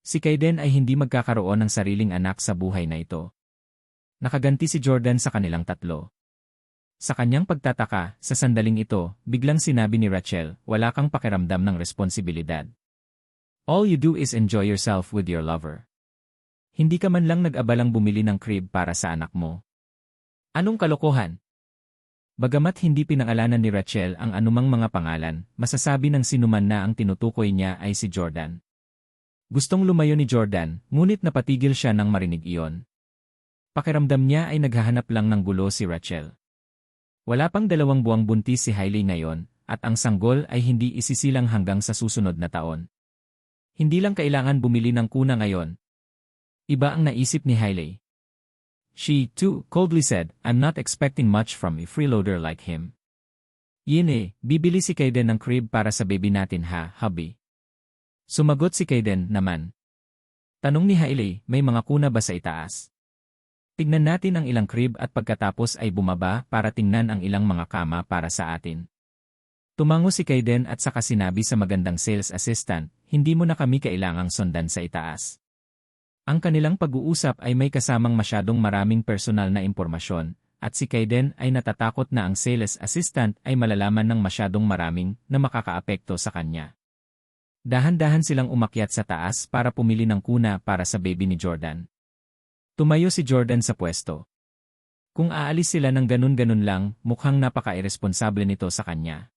Si Kaiden ay hindi magkakaroon ng sariling anak sa buhay na ito. Nakaganti si Jordan sa kanilang tatlo. Sa kanyang pagtataka, sa sandaling ito, biglang sinabi ni Rachel, wala kang pakiramdam ng responsibilidad. All you do is enjoy yourself with your lover. Hindi ka man lang nag-abalang bumili ng crib para sa anak mo. Anong kalokohan? Bagamat hindi pinangalanan ni Rachel ang anumang mga pangalan, masasabi ng sinuman na ang tinutukoy niya ay si Jordan. Gustong lumayo ni Jordan, ngunit napatigil siya nang marinig iyon. Pakiramdam niya ay naghahanap lang ng gulo si Rachel. Wala pang 2 buwang buntis si Hailey ngayon, at ang sanggol ay hindi isisilang hanggang sa susunod na taon. Hindi lang kailangan bumili ng kuna ngayon. Iba ang naisip ni Hailey. She, too, coldly said, I'm not expecting much from a freeloader like him. Yine, bibili si Kaiden ng crib para sa baby natin ha, hubby. Sumagot si Kaiden naman. Tanong ni Hailey, may mga kuna ba sa itaas? Tignan natin ang ilang crib at pagkatapos ay bumaba para tingnan ang ilang mga kama para sa atin. Tumango si Kaiden at saka sinabi sa magandang sales assistant, hindi mo na kami kailangang sundan sa itaas. Ang kanilang pag-uusap ay may kasamang masyadong maraming personal na impormasyon, at si Kaiden ay natatakot na ang sales assistant ay malalaman ng masyadong maraming na makakaapekto sa kanya. Dahan-dahan silang umakyat sa taas para pumili ng kuna para sa baby ni Jordan. Tumayo si Jordan sa pwesto. Kung aalis sila ng ganun-ganun lang, mukhang napaka-irresponsable nito sa kanya.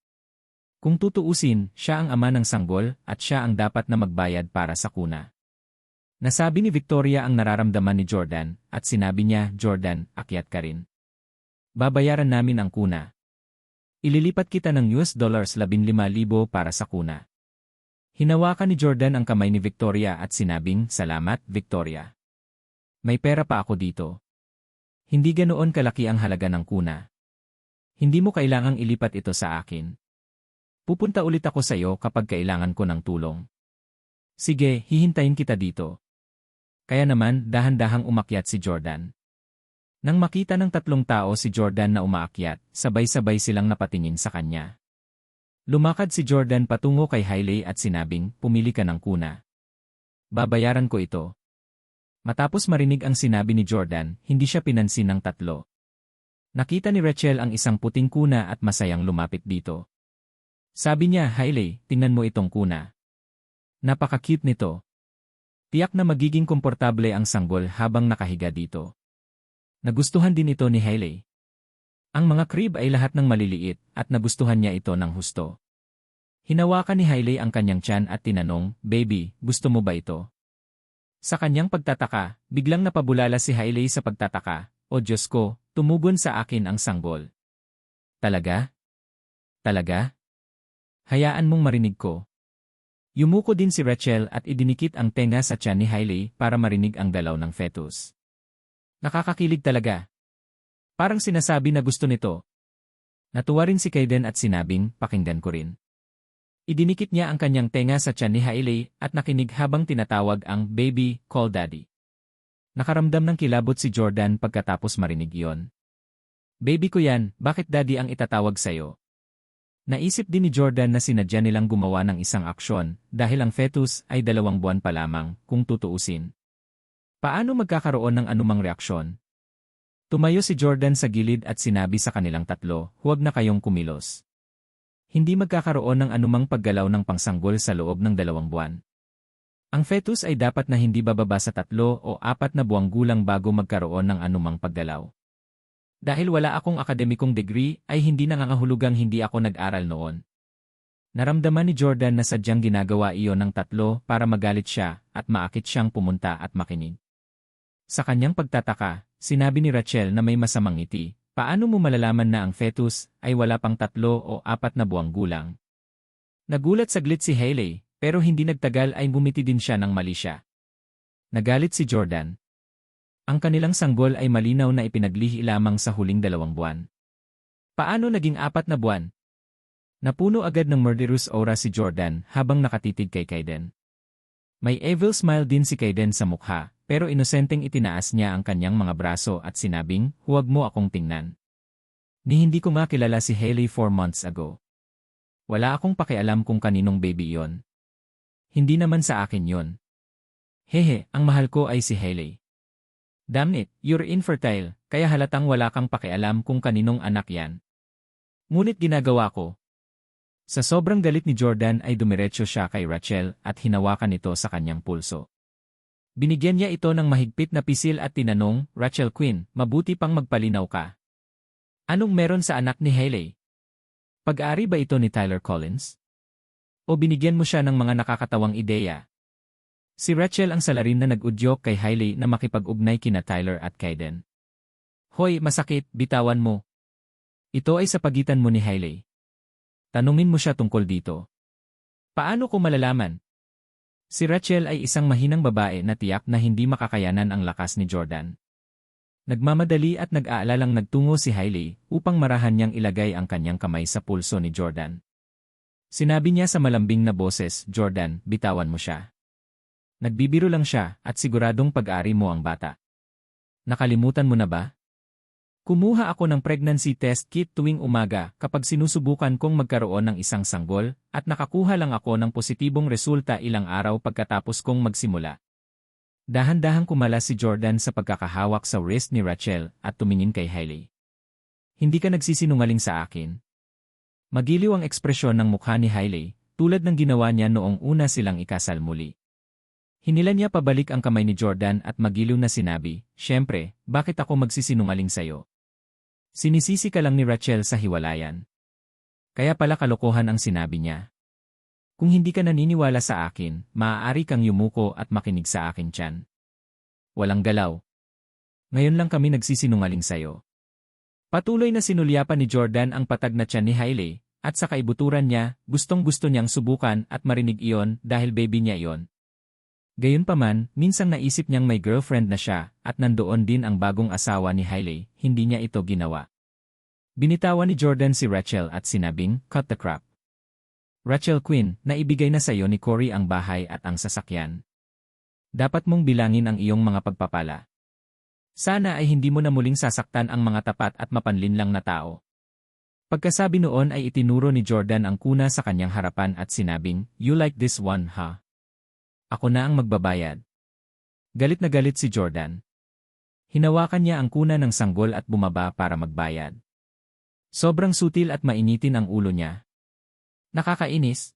Kung tutuusin, siya ang ama ng sanggol at siya ang dapat na magbayad para sa kuna. Nasabi ni Victoria ang nararamdaman ni Jordan at sinabi niya, Jordan, akyat ka rin. Babayaran namin ang kuna. Ililipat kita ng $15,000 para sa kuna. Hinawakan ni Jordan ang kamay ni Victoria at sinabing, salamat, Victoria. May pera pa ako dito. Hindi ganoon kalaki ang halaga ng kuna. Hindi mo kailangang ilipat ito sa akin. Pupunta ulit ako sa iyo kapag kailangan ko ng tulong. Sige, hihintayin kita dito. Kaya naman, dahan-dahang umakyat si Jordan. Nang makita ng 3 tao si Jordan na umaakyat, sabay-sabay silang napatingin sa kanya. Lumakad si Jordan patungo kay Hailey at sinabing, pumili ka ng kuna. Babayaran ko ito. Matapos marinig ang sinabi ni Jordan, hindi siya pinansin ng 3. Nakita ni Rachel ang isang puting kuna at masayang lumapit dito. Sabi niya, Hailey, tingnan mo itong kuna. Napaka-cute nito. Tiyak na magiging komportable ang sanggol habang nakahiga dito. Nagustuhan din ito ni Hailey. Ang mga crib ay lahat ng maliliit at nagustuhan niya ito ng husto. Hinawakan ni Hailey ang kanyang tiyan at tinanong, baby, gusto mo ba ito? Sa kanyang pagtataka, biglang napabulala si Hailey sa pagtataka, o Diyos ko, tumugon sa akin ang sanggol. Talaga? Talaga? Hayaan mong marinig ko. Yumuko din si Rachel at idinikit ang tenga sa tiyan ni Hailey para marinig ang galaw ng fetus. Nakakakilig talaga. Parang sinasabi na gusto nito. Natuwa rin si Kaiden at sinabing, pakinggan ko rin. Idinikit niya ang kanyang tenga sa tiyan ni Hailey at nakinig habang tinatawag ang baby, call daddy. Nakaramdam ng kilabot si Jordan pagkatapos marinig iyon. Baby ko yan, bakit daddy ang itatawag sa'yo? Naisip din ni Jordan na sinadya nilang gumawa ng isang aksyon dahil ang fetus ay 2 buwan pa lamang kung tutuusin. Paano magkakaroon ng anumang reaksyon? Tumayo si Jordan sa gilid at sinabi sa kanilang 3, huwag na kayong kumilos. Hindi magkakaroon ng anumang paggalaw ng pangsanggol sa loob ng 2 buwan. Ang fetus ay dapat na hindi bababa sa 3 o 4 na buwang gulang bago magkaroon ng anumang paggalaw. Dahil wala akong akademikong degree ay hindi nangangahulugang hindi ako nag-aral noon. Naramdaman ni Jordan na sadyang ginagawa iyon ng 3 para magalit siya at maakit siyang pumunta at makinig. Sa kanyang pagtataka, sinabi ni Rachel na may masamang ngiti, paano mo malalaman na ang fetus ay wala pang 3 o 4 na buwang gulang? Nagulat saglit si Hailey, pero hindi nagtagal ay bumiti din siya ng mali siya. Nagalit si Jordan. Ang kanilang sanggol ay malinaw na ipinaglihi lamang sa huling 2 buwan. Paano naging 4 na buwan? Napuno agad ng murderous aura si Jordan habang nakatitig kay Kaiden. May evil smile din si Kaiden sa mukha, pero inosenteng itinaas niya ang kanyang mga braso at sinabing, huwag mo akong tingnan. Hindi ko nga kilala si Hailey 4 months ago. Wala akong pakialam kung kaninong baby yon. Hindi naman sa akin yon. Hehe, ang mahal ko ay si Hailey. Damn it, you're infertile, kaya halatang wala kang pakialam kung kaninong anak yan. Ngunit ginagawa ko. Sa sobrang galit ni Jordan ay dumiretso siya kay Rachel at hinawakan ito sa kanyang pulso. Binigyan niya ito ng mahigpit na pisil at tinanong, Rachel Quinn, mabuti pang magpalinaw ka. Anong meron sa anak ni Hailey? Pag-aari ba ito ni Tyler Collins? O binigyan mo siya ng mga nakakatawang ideya? Si Rachel ang salarin na nag-udyok kay Hailey na makipag-ugnay kina Tyler at Kaiden. Hoy, masakit, bitawan mo. Ito ay sa pagitan mo ni Hailey. Tanungin mo siya tungkol dito. Paano ko malalaman? Si Rachel ay isang mahinang babae na tiyak na hindi makakayanan ang lakas ni Jordan. Nagmamadali at nag-aalalang nagtungo si Hailey upang marahan niyang ilagay ang kanyang kamay sa pulso ni Jordan. Sinabi niya sa malambing na boses, "Jordan, bitawan mo siya. Nagbibiro lang siya at siguradong pag-ari mo ang bata. Nakalimutan mo na ba? Kumuha ako ng pregnancy test kit tuwing umaga kapag sinusubukan kong magkaroon ng isang sanggol at nakakuha lang ako ng positibong resulta ilang araw pagkatapos kong magsimula." Dahan-dahang kumalas si Jordan sa pagkakahawak sa wrist ni Rachel at tumingin kay Hailey. "Hindi ka nagsisinungaling sa akin?" Magiliw ang ekspresyon ng mukha ni Hailey, tulad ng ginawa niya noong una silang ikasal muli. Hinila niya pabalik ang kamay ni Jordan at magiliw na sinabi, "Siyempre, bakit ako magsisinungaling sa'yo? Sinisisi ka lang ni Rachel sa hiwalayan. Kaya pala kalokohan ang sinabi niya. Kung hindi ka naniniwala sa akin, maaari kang yumuko at makinig sa akin tiyan. Walang galaw. Ngayon lang kami nagsisinungaling sa'yo." Patuloy na sinulyapan ni Jordan ang patag na tiyan ni Hailey, at sa kaibuturan niya, gustong-gusto niyang subukan at marinig iyon dahil baby niya iyon. Gayunpaman, minsang naisip niyang may girlfriend na siya at nandoon din ang bagong asawa ni Hailey, hindi niya ito ginawa. Binitawan ni Jordan si Rachel at sinabing, "Cut the crap. Rachel Quinn, naibigay na sa iyo ni Corey ang bahay at ang sasakyan. Dapat mong bilangin ang iyong mga pagpapala. Sana ay hindi mo na muling sasaktan ang mga tapat at mapanlinlang na tao." Pagkasabi noon ay itinuro ni Jordan ang kuna sa kanyang harapan at sinabing, "You like this one, huh? Ako na ang magbabayad." Galit na galit si Jordan. Hinawakan niya ang kuna ng sanggol at bumaba para magbayad. Sobrang sutil at mainitin ang ulo niya. Nakakainis.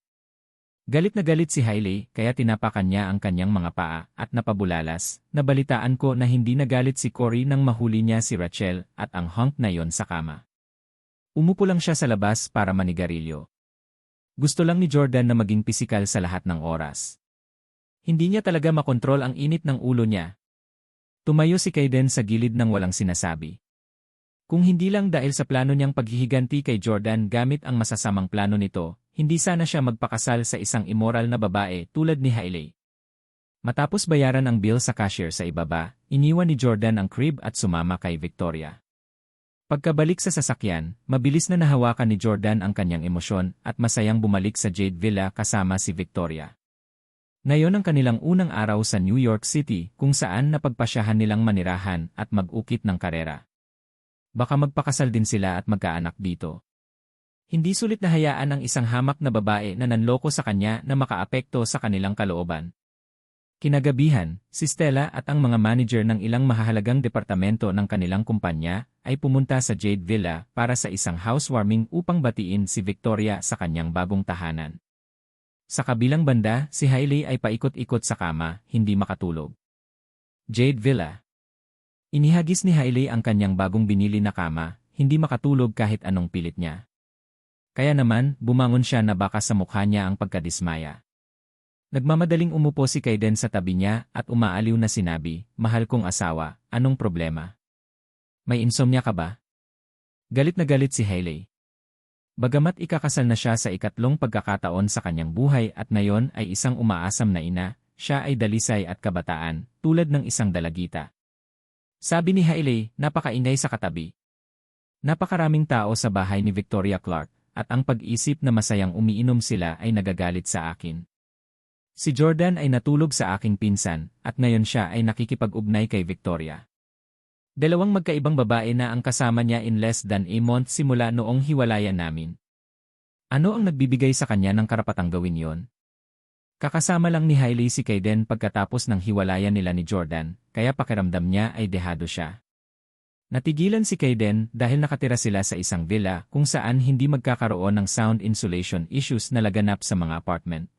Galit na galit si Hailey kaya tinapakan niya ang kanyang mga paa at napabulalas. "Nabalitaan ko na hindi nagalit si Corey nang mahuli niya si Rachel at ang hunk na yon sa kama. Umupo lang siya sa labas para manigarilyo. Gusto lang ni Jordan na maging pisikal sa lahat ng oras. Hindi niya talaga makontrol ang init ng ulo niya." Tumayo si Kaiden sa gilid ng walang sinasabi. Kung hindi lang dahil sa plano niyang paghihiganti kay Jordan gamit ang masasamang plano nito, hindi sana siya magpakasal sa isang immoral na babae tulad ni Hailey. Matapos bayaran ang bill sa cashier sa ibaba, iniwan ni Jordan ang crib at sumama kay Victoria. Pagkabalik sa sasakyan, mabilis na nahawakan ni Jordan ang kanyang emosyon at masayang bumalik sa Jade Villa kasama si Victoria. Ngayon ang kanilang unang araw sa New York City kung saan napagpasyahan nilang manirahan at mag-ukit ng karera. Baka magpakasal din sila at magkaanak dito. Hindi sulit na hayaan ang isang hamak na babae na nanloko sa kanya na makaapekto sa kanilang kalooban. Kinagabihan, si Stella at ang mga manager ng ilang mahahalagang departamento ng kanilang kumpanya ay pumunta sa Jade Villa para sa isang housewarming upang batiin si Victoria sa kanyang bagong tahanan. Sa kabilang banda, si Hailey ay paikot-ikot sa kama, hindi makatulog. Jade Villa. Inihagis ni Hailey ang kanyang bagong binili na kama, hindi makatulog kahit anong pilit niya. Kaya naman, bumangon siya na baka sa mukha niya ang pagkadismaya. Nagmamadaling umupo si Kaiden sa tabi niya at umaaliw na sinabi, "Mahal kong asawa, anong problema? May insomnia ka ba?" Galit na galit si Hailey. Bagamat ikakasal na siya sa ikatlong pagkakataon sa kanyang buhay at ngayon ay isang umaasam na ina, siya ay dalisay at kabataan, tulad ng isang dalagita. Sabi ni Hailey, napakaingay sa katabi. Napakaraming tao sa bahay ni Victoria Clark, at ang pag-isip na masayang umiinom sila ay nagagalit sa akin. Si Jordan ay natulog sa aking pinsan, at ngayon siya ay nakikipag-ugnay kay Victoria. Dalawang magkaibang babae na ang kasama niya in less than a month simula noong hiwalayan namin. Ano ang nagbibigay sa kanya ng karapatang gawin yon? Kakasama lang ni Hailey si Kaiden pagkatapos ng hiwalayan nila ni Jordan, kaya pakiramdam niya ay dehado siya. Natigilan si Kaiden dahil nakatira sila sa isang villa kung saan hindi magkakaroon ng sound insulation issues na laganap sa mga apartment.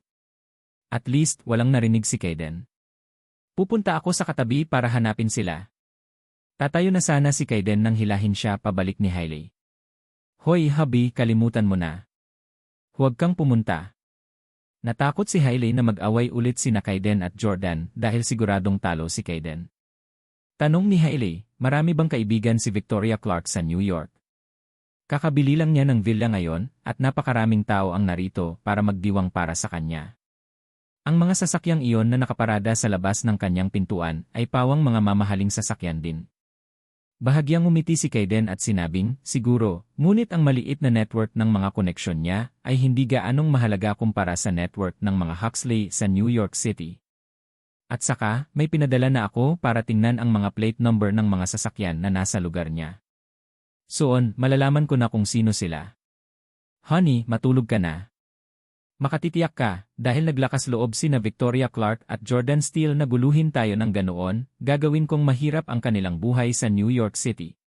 At least, walang narinig si Kaiden. Pupunta ako sa katabi para hanapin sila. Tatayo na sana si Kaiden nang hilahin siya pabalik ni Hailey. "Hoy hubby, kalimutan mo na. Huwag kang pumunta." Natakot si Hailey na mag-away ulit sina Kaiden at Jordan dahil siguradong talo si Kaiden. Tanong ni Hailey, marami bang kaibigan si Victoria Clark sa New York? Kakabili lang niya ng villa ngayon at napakaraming tao ang narito para magdiwang para sa kanya. Ang mga sasakyang iyon na nakaparada sa labas ng kanyang pintuan ay pawang mga mamahaling sasakyan din. Bahagyang umiti si Kaiden at sinabing, siguro, ngunit ang maliit na network ng mga koneksyon niya ay hindi gaanong mahalaga kumpara sa network ng mga Huxley sa New York City. At saka, may pinadala na ako para tingnan ang mga plate number ng mga sasakyan na nasa lugar niya. Soon, malalaman ko na kung sino sila. Honey, matulog ka na. Makatitiyak ka, dahil naglakas loob sina Victoria Clark at Jordan Steele na guluhin tayo ng ganoon, gagawin kong mahirap ang kanilang buhay sa New York City.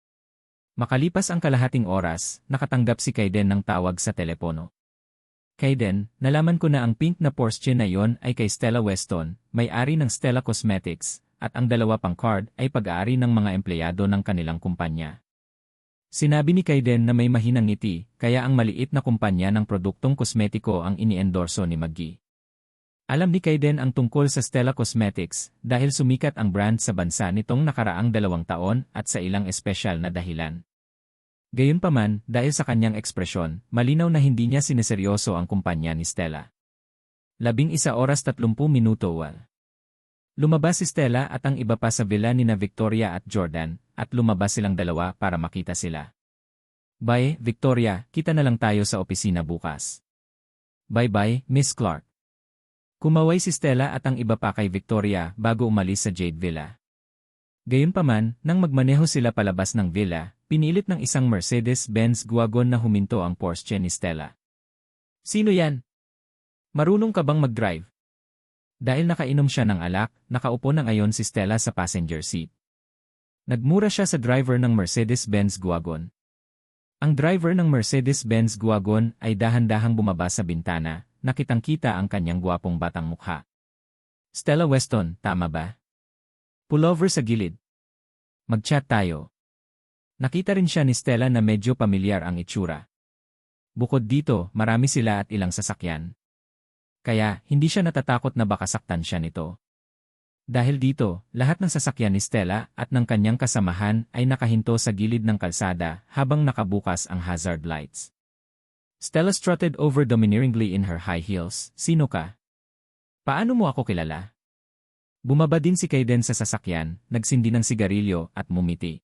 Makalipas ang kalahating oras, nakatanggap si Kaiden ng tawag sa telepono. Kaiden, nalaman ko na ang pink na Porsche na yon ay kay Stella Weston, may-ari ng Stella Cosmetics, at ang dalawa pang card ay pag-aari ng mga empleyado ng kanilang kumpanya. Sinabi ni Kaiden na may mahinang ngiti, kaya ang maliit na kumpanya ng produktong kosmetiko ang iniendorso ni Maggie. Alam ni Kaiden ang tungkol sa Stella Cosmetics dahil sumikat ang brand sa bansa nitong nakaraang 2 taon at sa ilang espesyal na dahilan. Gayunpaman, dahil sa kanyang ekspresyon, malinaw na hindi niya sineseryoso ang kumpanya ni Stella. 11:30 wal. Lumabas si Stella at ang iba pa sa villa nina Victoria at Jordan, at lumabas silang dalawa para makita sila. Bye, Victoria, kita na lang tayo sa opisina bukas. Bye-bye, Miss Clark. Kumaway si Stella at ang iba pa kay Victoria bago umalis sa Jade Villa. Gayunpaman, nang magmaneho sila palabas ng villa, pinilit ng isang Mercedes-Benz wagon na huminto ang Porsche ni Stella. Sino yan? Marunong ka bang mag-drive? Dahil nakainom siya ng alak, nakaupo na ngayon si Stella sa passenger seat. Nagmura siya sa driver ng Mercedes-Benz wagon. Ang driver ng Mercedes-Benz wagon ay dahan-dahang bumaba sa bintana, nakitang-kita ang kanyang gwapong batang mukha. Stella Weston, tama ba? Pullover sa gilid. Mag-chat tayo. Nakita rin siya ni Stella na medyo pamilyar ang itsura. Bukod dito, marami sila at ilang sasakyan. Kaya, hindi siya natatakot na baka saktan siya nito. Dahil dito, lahat ng sasakyan ni Stella at ng kanyang kasamahan ay nakahinto sa gilid ng kalsada habang nakabukas ang hazard lights. Stella strutted over domineeringly in her high heels. Sino ka? Paano mo ako kilala? Bumaba din si Kaiden sa sasakyan, nagsindi ng sigarilyo at mumiti.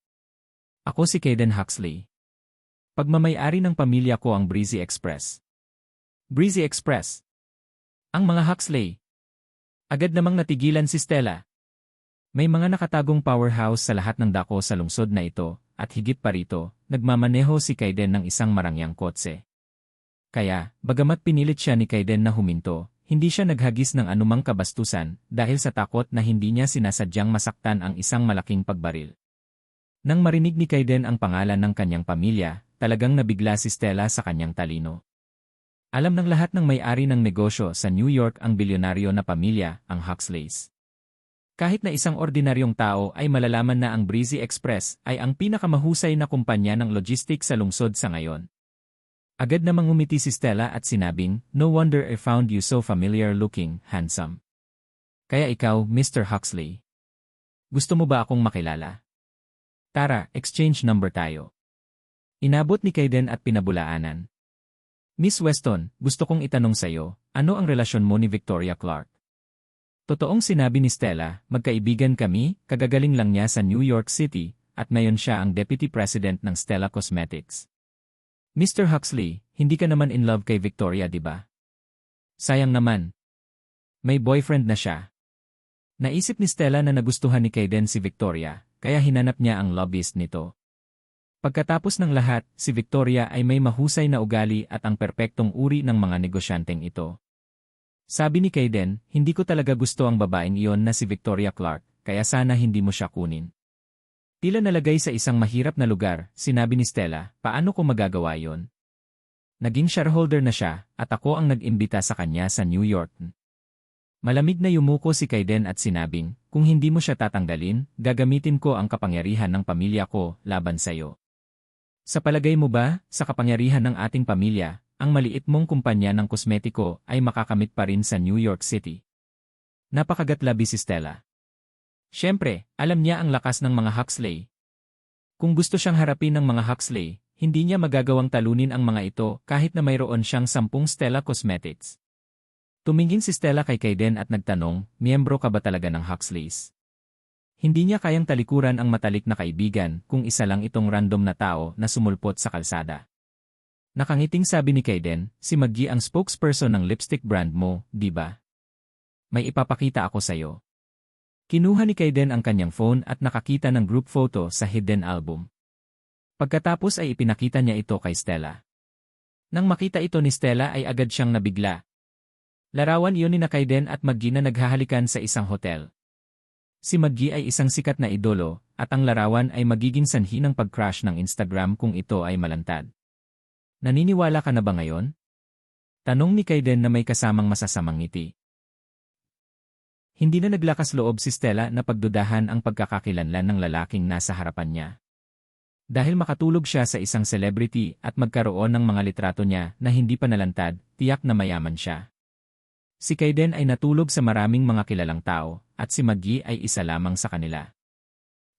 Ako si Kaiden Huxley. Pagmamay-ari ng pamilya ko ang Breezy Express. Breezy Express? Ang mga Huxley. Agad namang natigilan si Stella. May mga nakatagong powerhouse sa lahat ng dako sa lungsod na ito, at higit pa rito, nagmamaneho si Kaiden ng isang marangyang kotse. Kaya, bagamat pinilit siya ni Kaiden na huminto, hindi siya naghagis ng anumang kabastusan dahil sa takot na hindi niya sinasadyang masaktan ang isang malaking pagbaril. Nang marinig ni Kaiden ang pangalan ng kanyang pamilya, talagang nabigla si Stella sa kanyang talino. Alam ng lahat ng may-ari ng negosyo sa New York ang bilyonaryo na pamilya, ang Huxleys. Kahit na isang ordinaryong tao ay malalaman na ang Breezy Express ay ang pinakamahusay na kumpanya ng logistics sa lungsod sa ngayon. Agad namang ngumiti si Stella at sinabing, no wonder I found you so familiar-looking, handsome. Kaya ikaw, Mr. Huxley. Gusto mo ba akong makilala? Tara, exchange number tayo. Inabot ni Kaiden at pinabulaanan. Miss Weston, gusto kong itanong sa'yo, ano ang relasyon mo ni Victoria Clark? Totoong sinabi ni Stella, magkaibigan kami, kagagaling lang niya sa New York City, at ngayon siya ang Deputy President ng Stella Cosmetics. Mr. Huxley, hindi ka naman in love kay Victoria, di ba? Sayang naman. May boyfriend na siya. Naisip ni Stella na nagustuhan ni Kaiden si Victoria, kaya hinanap niya ang lobbyist nito. Pagkatapos ng lahat, si Victoria ay may mahusay na ugali at ang perpektong uri ng mga negosyanteng ito. Sabi ni Kaiden, hindi ko talaga gusto ang babaeng iyon na si Victoria Clark, kaya sana hindi mo siya kunin. Tila nalagay sa isang mahirap na lugar, sinabi ni Stella, paano ko magagawa yon? Naging shareholder na siya, at ako ang nag-imbita sa kanya sa New York. Malamig na yumuko si Kaiden at sinabing, kung hindi mo siya tatanggalin, gagamitin ko ang kapangyarihan ng pamilya ko laban sa'yo. Sa palagay mo ba, sa kapangyarihan ng ating pamilya, ang maliit mong kumpanya ng kosmetiko ay makakamit pa rin sa New York City? Napakagatlabi si Stella. Siyempre, alam niya ang lakas ng mga Huxley. Kung gusto siyang harapin ng mga Huxley, hindi niya magagawang talunin ang mga ito kahit na mayroon siyang 10 Stella Cosmetics. Tumingin si Stella kay Kayden at nagtanong, miyembro ka ba talaga ng Huxleys? Hindi niya kayang talikuran ang matalik na kaibigan kung isa lang itong random na tao na sumulpot sa kalsada. Nakangiting sabi ni Kayden, si Maggie ang spokesperson ng lipstick brand mo, di ba? May ipapakita ako sa'yo. Kinuha ni Kayden ang kanyang phone at nakakita ng group photo sa hidden album. Pagkatapos ay ipinakita niya ito kay Stella. Nang makita ito ni Stella ay agad siyang nabigla. Larawan iyon ni Kayden at Maggie na naghahalikan sa isang hotel. Si Maggie ay isang sikat na idolo at ang larawan ay magiging sanhi ng pag-crush ng Instagram kung ito ay malantad. Naniniwala ka na ba ngayon? Tanong ni Kayden na may kasamang masasamang ngiti. Hindi na naglakas loob si Stella na pagdudahan ang pagkakakilanlan ng lalaking nasa harapan niya. Dahil makatulog siya sa isang celebrity at magkaroon ng mga litrato niya na hindi pa nalantad, tiyak na mayaman siya. Si Kayden ay natulog sa maraming mga kilalang tao at si Maggie ay isa lamang sa kanila.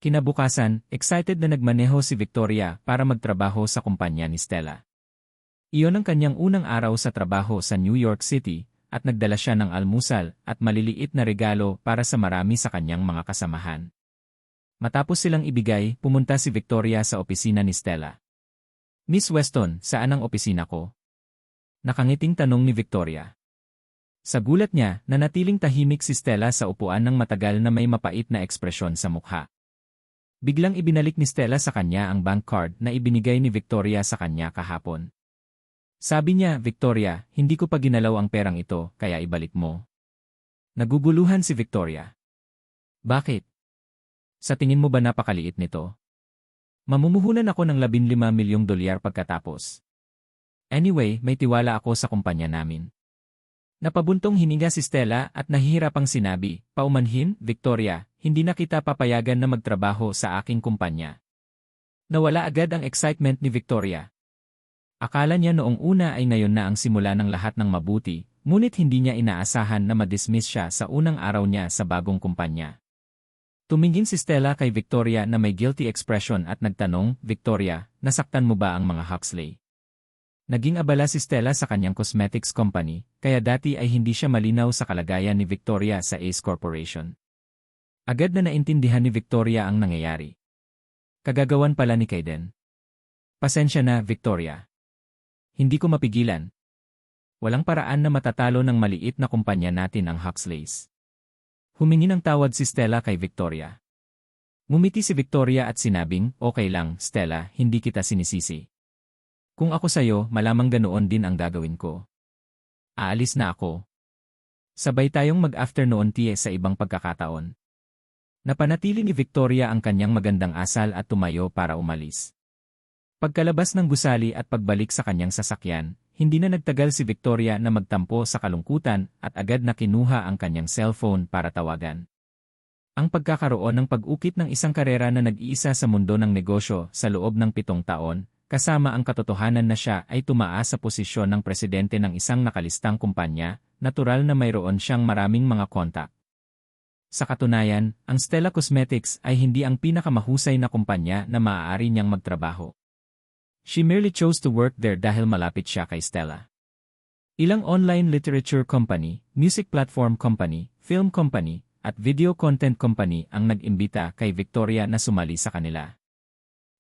Kinabukasan, excited na nagmaneho si Victoria para magtrabaho sa kumpanya ni Stella. Iyon ang kanyang unang araw sa trabaho sa New York City at nagdala siya ng almusal at maliliit na regalo para sa marami sa kanyang mga kasamahan. Matapos silang ibigay, pumunta si Victoria sa opisina ni Stella. Miss Weston, saan ang opisina ko? Nakangiting tanong ni Victoria. Sa gulat niya, nanatiling tahimik si Stella sa upuan ng matagal na may mapait na ekspresyon sa mukha. Biglang ibinalik ni Stella sa kanya ang bank card na ibinigay ni Victoria sa kanya kahapon. Sabi niya, Victoria, hindi ko pa ginalaw ang perang ito, kaya ibalik mo. Naguguluhan si Victoria. Bakit? Sa tingin mo ba napakaliit nito? Mamumuhunan ako ng $15 milyong pagkatapos. Anyway, may tiwala ako sa kumpanya namin. Napabuntong hininga si Stella at nahihirapang sinabi, paumanhin, Victoria, hindi na kita papayagan na magtrabaho sa aking kumpanya. Nawala agad ang excitement ni Victoria. Akala niya noong una ay ngayon na ang simula ng lahat ng mabuti, ngunit hindi niya inaasahan na madismiss siya sa unang araw niya sa bagong kumpanya. Tumingin si Stella kay Victoria na may guilty expression at nagtanong, Victoria, nasaktan mo ba ang mga Huxley? Naging abala si Stella sa kanyang cosmetics company, kaya dati ay hindi siya malinaw sa kalagayan ni Victoria sa Ace Corporation. Agad na naintindihan ni Victoria ang nangyayari. Kagagawan pala ni Kayden. Pasensya na, Victoria. Hindi ko mapigilan. Walang paraan na matatalo ng maliit na kumpanya natin ang Huxleys. Humingi ng tawad si Stella kay Victoria. Ngumiti si Victoria at sinabing, okay lang, Stella, hindi kita sinisisi. Kung ako sa'yo, malamang ganoon din ang gagawin ko. Aalis na ako. Sabay tayong mag-afternoon tea sa ibang pagkakataon. Napanatili ni Victoria ang kanyang magandang asal at tumayo para umalis. Pagkalabas ng gusali at pagbalik sa kanyang sasakyan, hindi na nagtagal si Victoria na magtampo sa kalungkutan at agad na kinuha ang kanyang cellphone para tawagan. Ang pagkakaroon ng pag-ukit ng isang karera na nag-iisa sa mundo ng negosyo sa loob ng 7 taon, kasama ang katotohanan na siya ay tumaas sa posisyon ng presidente ng isang nakalistang kumpanya, natural na mayroon siyang maraming mga kontak. Sa katunayan, ang Stella Cosmetics ay hindi ang pinakamahusay na kumpanya na maaari niyang magtrabaho. She merely chose to work there dahil malapit siya kay Stella. Ilang online literature company, music platform company, film company, at video content company ang nag-imbita kay Victoria na sumali sa kanila.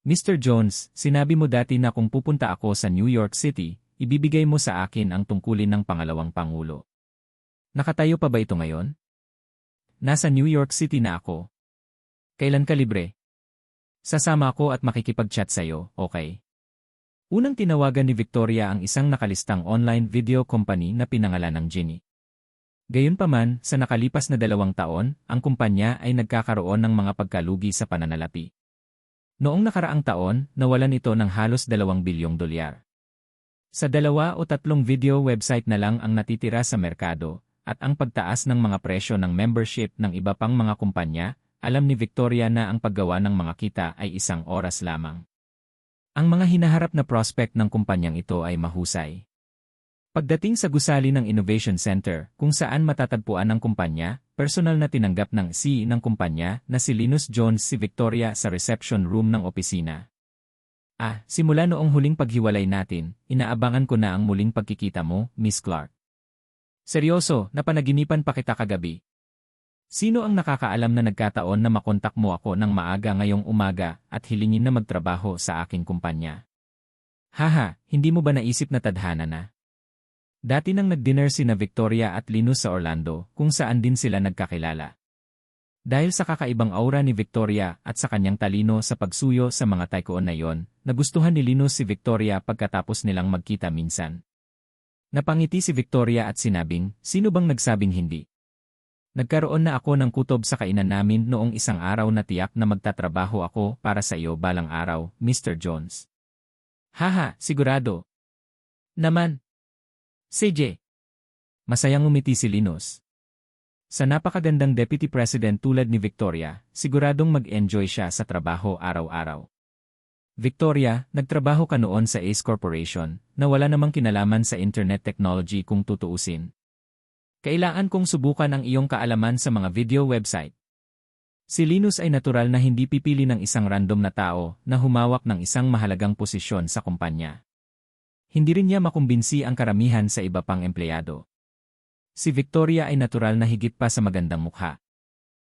Mr. Jones, sinabi mo dati na kung pupunta ako sa New York City, ibibigay mo sa akin ang tungkulin ng pangalawang pangulo. Nakatayo pa ba ito ngayon? Nasa New York City na ako. Kailan ka libre? Sasama ako at makikipag-chat sa'yo, okay? Unang tinawagan ni Victoria ang isang nakalistang online video company na pinangalan ng Ginny. Gayunpaman, sa nakalipas na 2 taon, ang kumpanya ay nagkakaroon ng mga pagkalugi sa pananalapi. Noong nakaraang taon, nawalan ito ng halos $2 bilyong. Sa 2 o 3 video website na lang ang natitira sa merkado, at ang pagtaas ng mga presyo ng membership ng iba pang mga kumpanya, alam ni Victoria na ang paggawa ng mga kita ay 1 oras lamang. Ang mga hinaharap na prospect ng kumpanyang ito ay mahusay. Pagdating sa gusali ng Innovation Center, kung saan matatagpuan ng kumpanya, personal na tinanggap ng CEO ng kumpanya na si Linus Jones si Victoria sa reception room ng opisina. Simula noong huling paghiwalay natin, inaabangan ko na ang muling pagkikita mo, Miss Clark. Seryoso, napanaginipan pa kita kagabi. Sino ang nakakaalam na nagkataon na makontak mo ako ng maaga ngayong umaga at hilingin na magtrabaho sa aking kumpanya? Haha, hindi mo ba naisip na tadhana na? Dati nang nag-dinner sina Victoria at Linus sa Orlando, kung saan din sila nagkakilala. Dahil sa kakaibang aura ni Victoria at sa kanyang talino sa pagsuyo sa mga taikoon na yon, nagustuhan ni Linus si Victoria pagkatapos nilang magkita minsan. Napangiti si Victoria at sinabing, sino bang nagsabing hindi? Nagkaroon na ako ng kutob sa kainan namin noong isang araw na tiyak na magtatrabaho ako para sa iyo balang araw, Mr. Jones. Haha, sigurado. Naman. CJ. Masayang umiti si Linus. Sa napakagandang deputy president tulad ni Victoria, siguradong mag-enjoy siya sa trabaho araw-araw. Victoria, nagtrabaho ka noon sa Ace Corporation, na wala namang kinalaman sa internet technology kung tutuusin. Kailangan kong subukan ang iyong kaalaman sa mga video website. Si Linus ay natural na hindi pipili ng isang random na tao na humawak ng isang mahalagang posisyon sa kumpanya. Hindi rin niya makumbinsi ang karamihan sa iba pang empleyado. Si Victoria ay natural na higit pa sa magandang mukha.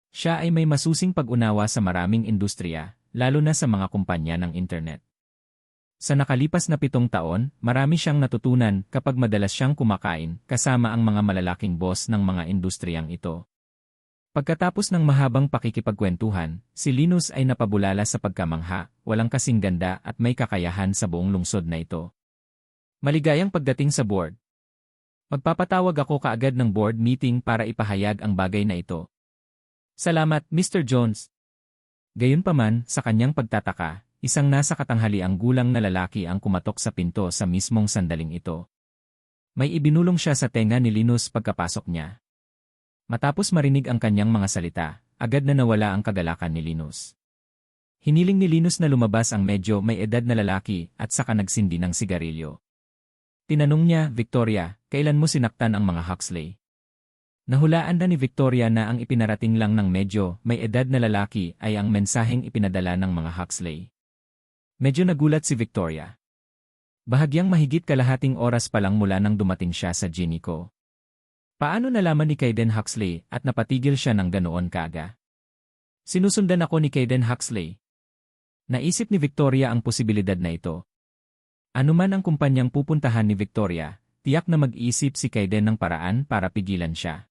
Siya ay may masusing pag-unawa sa maraming industriya, lalo na sa mga kumpanya ng internet. Sa nakalipas na 7 taon, marami siyang natutunan kapag madalas siyang kumakain kasama ang mga malalaking boss ng mga industriyang ito. Pagkatapos ng mahabang pakikipagkwentuhan, si Linus ay napabulala sa pagkamangha, walang kasing ganda at may kakayahan sa buong lungsod na ito. Maligayang pagdating sa board. Magpapatawag ako kaagad ng board meeting para ipahayag ang bagay na ito. Salamat, Mr. Jones. Gayunpaman, sa kanyang pagtataka, isang nasa katanghaliang gulang na lalaki ang kumatok sa pinto sa mismong sandaling ito. May ibinulong siya sa tenga ni Linus pagkapasok niya. Matapos marinig ang kanyang mga salita, agad na nawala ang kagalakan ni Linus. Hiniling ni Linus na lumabas ang medyo may edad na lalaki at saka nagsindi ng sigarilyo. Tinanong niya, Victoria, kailan mo sinaktan ang mga Huxley? Nahulaan na ni Victoria na ang ipinarating lang ng medyo may edad na lalaki ay ang mensaheng ipinadala ng mga Huxley. Medyo nagulat si Victoria. Bahagyang mahigit kalahating oras pa lang mula nang dumating siya sa Jinico. Paano nalaman ni Kayden Huxley at napatigil siya ng ganoon kaaga? Sinusundan ako ni Kayden Huxley. Naisip ni Victoria ang posibilidad na ito. Anuman ang kumpanyang pupuntahan ni Victoria, tiyak na mag-iisip si Kayden ng paraan para pigilan siya.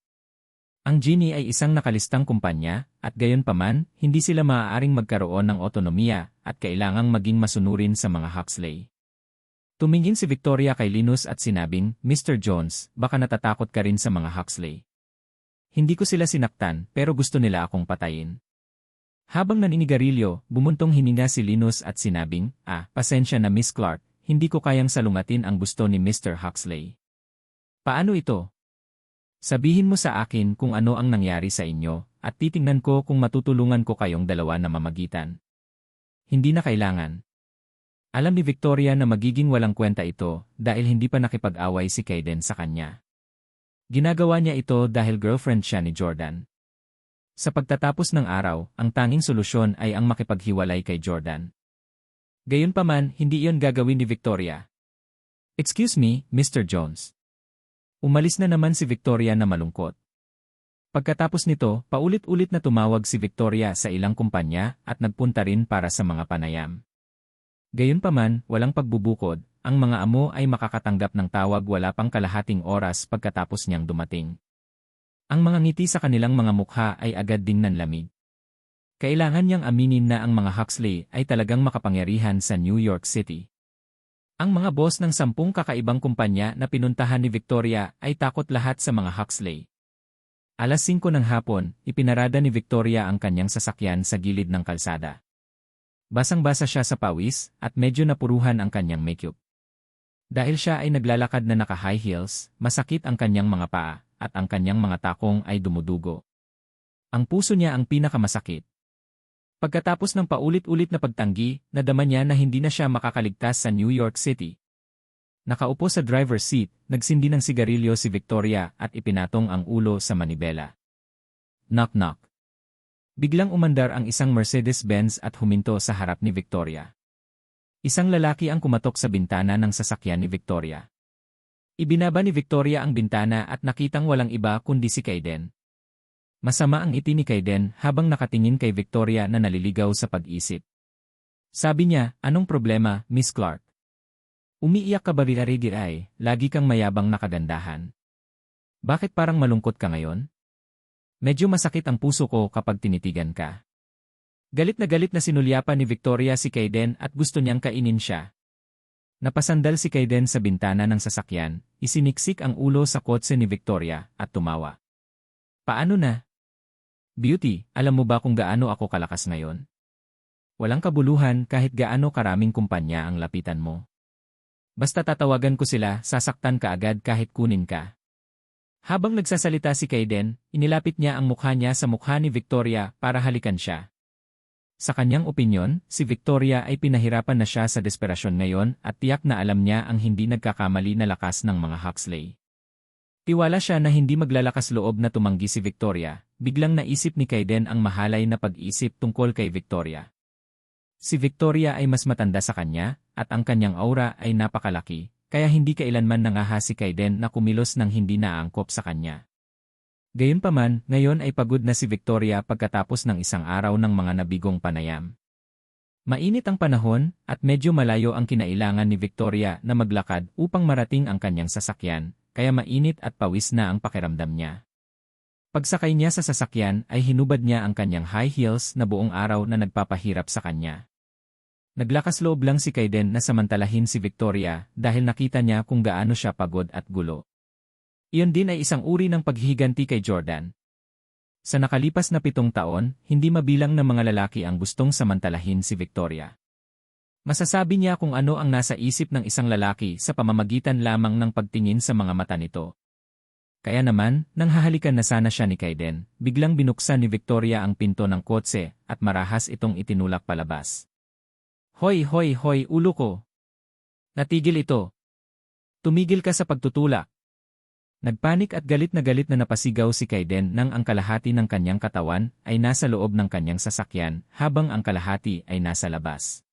Ang Genie ay isang nakalistang kumpanya, at gayunpaman, hindi sila maaaring magkaroon ng otonomiya at kailangang maging masunurin sa mga Huxley. Tumingin si Victoria kay Linus at sinabing, Mr. Jones, baka natatakot ka rin sa mga Huxley. Hindi ko sila sinaktan pero gusto nila akong patayin. Habang naninigarilyo, bumuntong hininga si Linus at sinabing, pasensya na Miss Clark. Hindi ko kayang salungatin ang gusto ni Mr. Huxley. Paano ito? Sabihin mo sa akin kung ano ang nangyari sa inyo, at titingnan ko kung matutulungan ko kayong dalawa na mamagitan. Hindi na kailangan. Alam ni Victoria na magiging walang kwenta ito dahil hindi pa nakipag-away si Kayden sa kanya. Ginagawa niya ito dahil girlfriend siya ni Jordan. Sa pagtatapos ng araw, ang tanging solusyon ay ang makipaghiwalay kay Jordan. Gayunpaman, hindi iyon gagawin ni Victoria. Excuse me, Mr. Jones. Umalis na naman si Victoria na malungkot. Pagkatapos nito, paulit-ulit na tumawag si Victoria sa ilang kumpanya at nagpunta rin para sa mga panayam. Gayunpaman, walang pagbubukod, ang mga amo ay makakatanggap ng tawag wala pang kalahating oras pagkatapos niyang dumating. Ang mga ngiti sa kanilang mga mukha ay agad ding nanlamig. Kailangan niyang aminin na ang mga Huxley ay talagang makapangyarihan sa New York City. Ang mga boss ng 10 kakaibang kumpanya na pinuntahan ni Victoria ay takot lahat sa mga Huxley. Alas 5 ng hapon, ipinarada ni Victoria ang kanyang sasakyan sa gilid ng kalsada. Basang-basa siya sa pawis at medyo napuruhan ang kanyang makeup. Dahil siya ay naglalakad na naka-high heels, masakit ang kanyang mga paa at ang kanyang mga takong ay dumudugo. Ang puso niya ang pinakamasakit. Pagkatapos ng paulit-ulit na pagtanggi, nadama niya na hindi na siya makakaligtas sa New York City. Nakaupo sa driver's seat, nagsindi ng sigarilyo si Victoria at ipinatong ang ulo sa manibela. Knock-knock. Biglang umandar ang isang Mercedes-Benz at huminto sa harap ni Victoria. Isang lalaki ang kumatok sa bintana ng sasakyan ni Victoria. Ibinaba ni Victoria ang bintana at nakitang walang iba kundi si Kaiden. Masama ang ngiti ni Kaiden habang nakatingin kay Victoria na naliligaw sa pag-isip. Sabi niya, "Anong problema, Miss Clark? Umiiyak ka ba ay, lagi kang mayabang na kagandahan. Bakit parang malungkot ka ngayon? Medyo masakit ang puso ko kapag tinitigan ka." Galit na sinulyapan ni Victoria si Kaiden at gusto niyang kainin siya. Napasandal si Kaiden sa bintana ng sasakyan, isiniksik ang ulo sa kotse ni Victoria at tumawa. "Paano na? Beauty, alam mo ba kung gaano ako kalakas ngayon? Walang kabuluhan kahit gaano karaming kumpanya ang lapitan mo. Basta tatawagan ko sila, sasaktan ka agad kahit kunin ka." Habang nagsasalita si Kaiden, inilapit niya ang mukha niya sa mukha ni Victoria para halikan siya. Sa kanyang opinyon, si Victoria ay pinahirapan na siya sa desperasyon ngayon at tiyak na alam niya ang hindi nagkakamali na lakas ng mga Huxley. Tiwala siya na hindi maglalakas loob na tumanggi si Victoria, biglang naisip ni Kaiden ang mahalay na pag-isip tungkol kay Victoria. Si Victoria ay mas matanda sa kanya, at ang kanyang aura ay napakalaki, kaya hindi kailanman nangaha si Kaiden na kumilos ng hindi naangkop sa kanya. Gayunpaman, ngayon ay pagod na si Victoria pagkatapos ng isang araw ng mga nabigong panayam. Mainit ang panahon, at medyo malayo ang kinailangan ni Victoria na maglakad upang marating ang kanyang sasakyan, kaya mainit at pawis na ang pakiramdam niya. Pagsakay niya sa sasakyan ay hinubad niya ang kanyang high heels na buong araw na nagpapahirap sa kanya. Naglakas loob lang si Kaiden na samantalahin si Victoria dahil nakita niya kung gaano siya pagod at gulo. Iyon din ay isang uri ng paghihiganti kay Jordan. Sa nakalipas na 7 taon, hindi mabilang ng mga lalaki ang gustong samantalahin si Victoria. Masasabi niya kung ano ang nasa isip ng isang lalaki sa pamamagitan lamang ng pagtingin sa mga mata nito. Kaya naman, nang hahalikan na sana siya ni Kaiden, biglang binuksan ni Victoria ang pinto ng kotse at marahas itong itinulak palabas. "Hoy, hoy, hoy, ulo ko! Natigil ito! Tumigil ka sa pagtutulak!" Nagpanik at galit na napasigaw si Kaiden nang ang kalahati ng kanyang katawan ay nasa loob ng kanyang sasakyan habang ang kalahati ay nasa labas.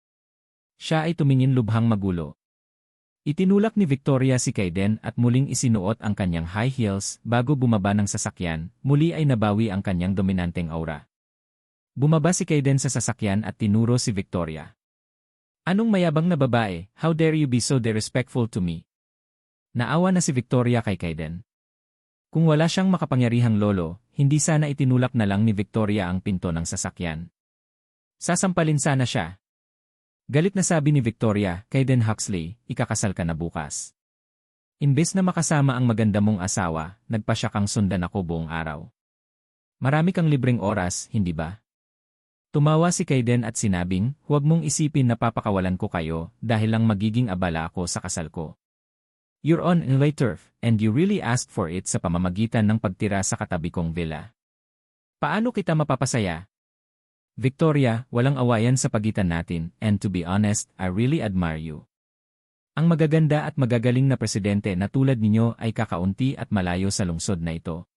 Siya ay tumingin lubhang magulo. Itinulak ni Victoria si Kaiden at muling isinuot ang kanyang high heels bago bumaba ng sasakyan, muli ay nabawi ang kanyang dominanteng aura. Bumaba si Kaiden sa sasakyan at tinuro si Victoria. "Anong mayabang na babae, how dare you be so disrespectful to me?" Naawa na si Victoria kay Kaiden. Kung wala siyang makapangyarihang lolo, hindi sana itinulak na lang ni Victoria ang pinto ng sasakyan. Sasampalin sana siya. Galit na sabi ni Victoria, "Kaiden Huxley, ikakasal ka na bukas. Imbes na makasama ang maganda mong asawa, nagpasya kang sundan ako buong araw. Marami kang libreng oras, hindi ba?" Tumawa si Kaiden at sinabing, "Huwag mong isipin na papakawalan ko kayo dahil lang magiging abala ako sa kasal ko. You're on my turf, and you really asked for it sa pamamagitan ng pagtira sa katabi kong villa. Paano kita mapapasaya? Victoria, walang awayan sa pagitan natin, and to be honest, I really admire you. Ang magaganda at magagaling na presidente na tulad ninyo ay kakaunti at malayo sa lungsod na ito.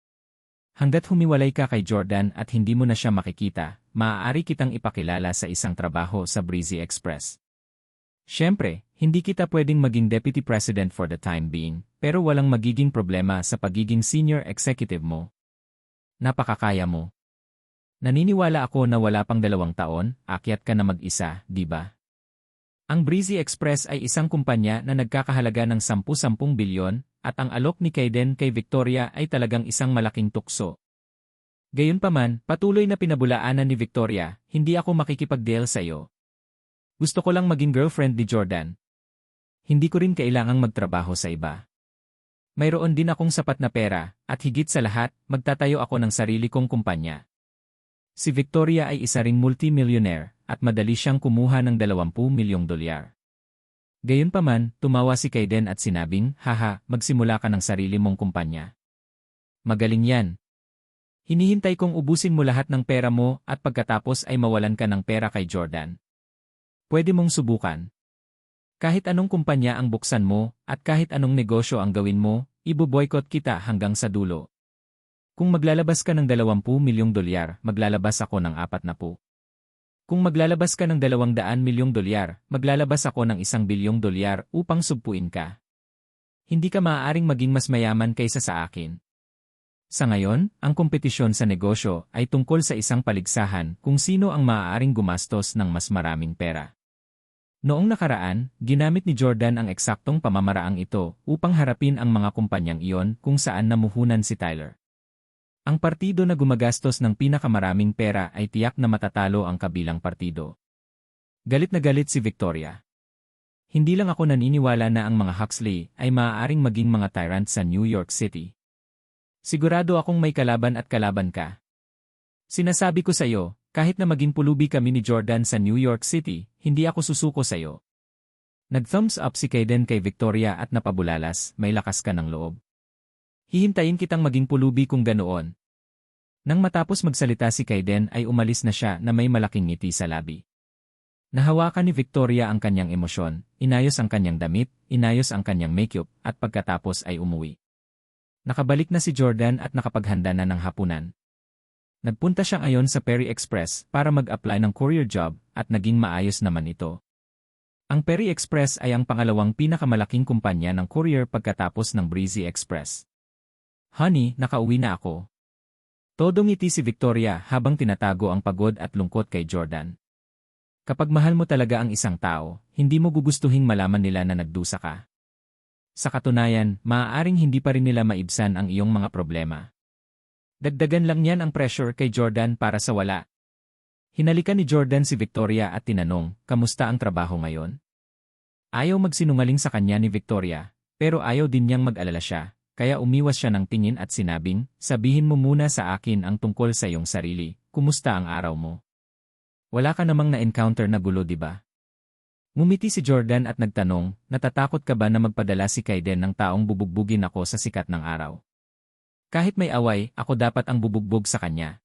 Hanggat humiwalay ka kay Jordan at hindi mo na siya makikita, maaari kitang ipakilala sa isang trabaho sa Breezy Express. Siyempre, hindi kita pwedeng maging deputy president for the time being, pero walang magiging problema sa pagiging senior executive mo. Napakakaya mo. Naniniwala ako na wala pang 2 taon, akyat ka na mag-isa, di ba?" Ang Breezy Express ay isang kumpanya na nagkakahalaga ng 10 bilyon, at ang alok ni Kaiden kay Victoria ay talagang isang malaking tukso. Gayunpaman, patuloy na pinabulaanan ni Victoria, "Hindi ako makikipag-deal sa iyo. Gusto ko lang maging girlfriend ni Jordan. Hindi ko rin kailangang magtrabaho sa iba. Mayroon din akong sapat na pera, at higit sa lahat, magtatayo ako ng sarili kong kumpanya." Si Victoria ay isa ring multi-millionaire, at madali siyang kumuha ng $20 milyong. Gayunpaman, tumawa si Kaiden at sinabing, "Haha, magsimula ka ng sarili mong kumpanya. Magaling yan. Hinihintay kong ubusin mo lahat ng pera mo at pagkatapos ay mawalan ka ng pera kay Jordan. Pwede mong subukan. Kahit anong kumpanya ang buksan mo, at kahit anong negosyo ang gawin mo, ibo-boycott kita hanggang sa dulo. Kung maglalabas ka ng $20 milyong, maglalabas ako ng 40. Kung maglalabas ka ng $200 milyong, maglalabas ako ng $1 bilyong upang sugpuin ka. Hindi ka maaaring maging mas mayaman kaysa sa akin. Sa ngayon, ang kompetisyon sa negosyo ay tungkol sa isang paligsahan kung sino ang maaaring gumastos ng mas maraming pera. Noong nakaraan, ginamit ni Jordan ang eksaktong pamamaraang ito upang harapin ang mga kumpanyang iyon kung saan namuhunan si Tyler. Ang partido na gumagastos ng pinakamaraming pera ay tiyak na matatalo ang kabilang partido. Galit na galit si Victoria. Hindi lang ako naniniwala na ang mga Huxley ay maaaring maging mga tyrant sa New York City. Sigurado akong may kalaban at kalaban ka. Sinasabi ko sa iyo, kahit na maging pulubi kami ni Jordan sa New York City, hindi ako susuko sa iyo. Nag-thumbs up si Kaiden kay Victoria at napabulalas, may lakas ka ng loob. Hihintayin kitang maging pulubi kung ganoon. Nang matapos magsalita si Kaiden ay umalis na siya na may malaking ngiti sa labi. Nahawakan ni Victoria ang kanyang emosyon, inayos ang kanyang damit, inayos ang kanyang makeup, at pagkatapos ay umuwi. Nakabalik na si Jordan at nakapaghanda na ng hapunan. Nagpunta siya ngayon sa Perry Express para mag-apply ng courier job at naging maayos naman ito. Ang Perry Express ay ang pangalawang pinakamalaking kumpanya ng courier pagkatapos ng Breezy Express. Honey, nakauwi na ako. Todo ngiti si Victoria habang tinatago ang pagod at lungkot kay Jordan. Kapag mahal mo talaga ang isang tao, hindi mo gugustuhing malaman nila na nagdusa ka. Sa katunayan, maaaring hindi pa rin nila maibsan ang iyong mga problema. Dagdagan lang niyan ang pressure kay Jordan para sa wala. Hinalikan ni Jordan si Victoria at tinanong, kamusta ang trabaho ngayon? Ayaw magsinungaling sa kanya ni Victoria, pero ayaw din niyang mag-alala siya, kaya umiwas siya ng tingin at sinabing, sabihin mo muna sa akin ang tungkol sa iyong sarili, kumusta ang araw mo? Wala ka namang na-encounter na gulo, di ba? Ngumiti si Jordan at nagtanong, natatakot ka ba na magpadala si Kaiden ng taong bubugbugin ako sa sikat ng araw? Kahit may away, ako dapat ang bubugbog sa kanya.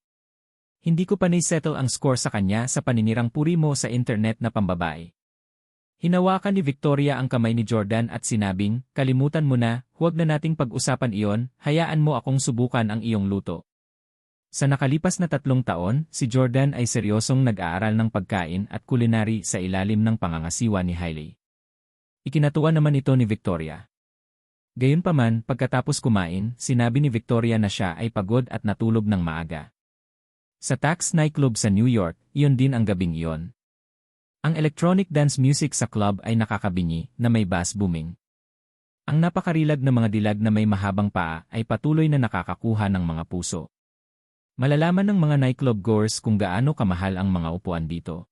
Hindi ko pa nai-settle ang score sa kanya sa paninirang puri mo sa internet na pambabae. Hinawakan ni Victoria ang kamay ni Jordan at sinabing, kalimutan mo na, huwag na nating pag-usapan iyon, hayaan mo akong subukan ang iyong luto. Sa nakalipas na 3 taon, si Jordan ay seryosong nag-aaral ng pagkain at culinary sa ilalim ng pangangasiwa ni Hailey. Ikinatuwa naman ito ni Victoria. Gayunpaman, pagkatapos kumain, sinabi ni Victoria na siya ay pagod at natulog ng maaga. Sa Tax Nightclub sa New York, iyon din ang gabing iyon. Ang electronic dance music sa club ay nakakabingi na may bass booming. Ang napakarilag na mga dilag na may mahabang paa ay patuloy na nakakakuha ng mga puso. Malalaman ng mga nightclub goers kung gaano kamahal ang mga upuan dito.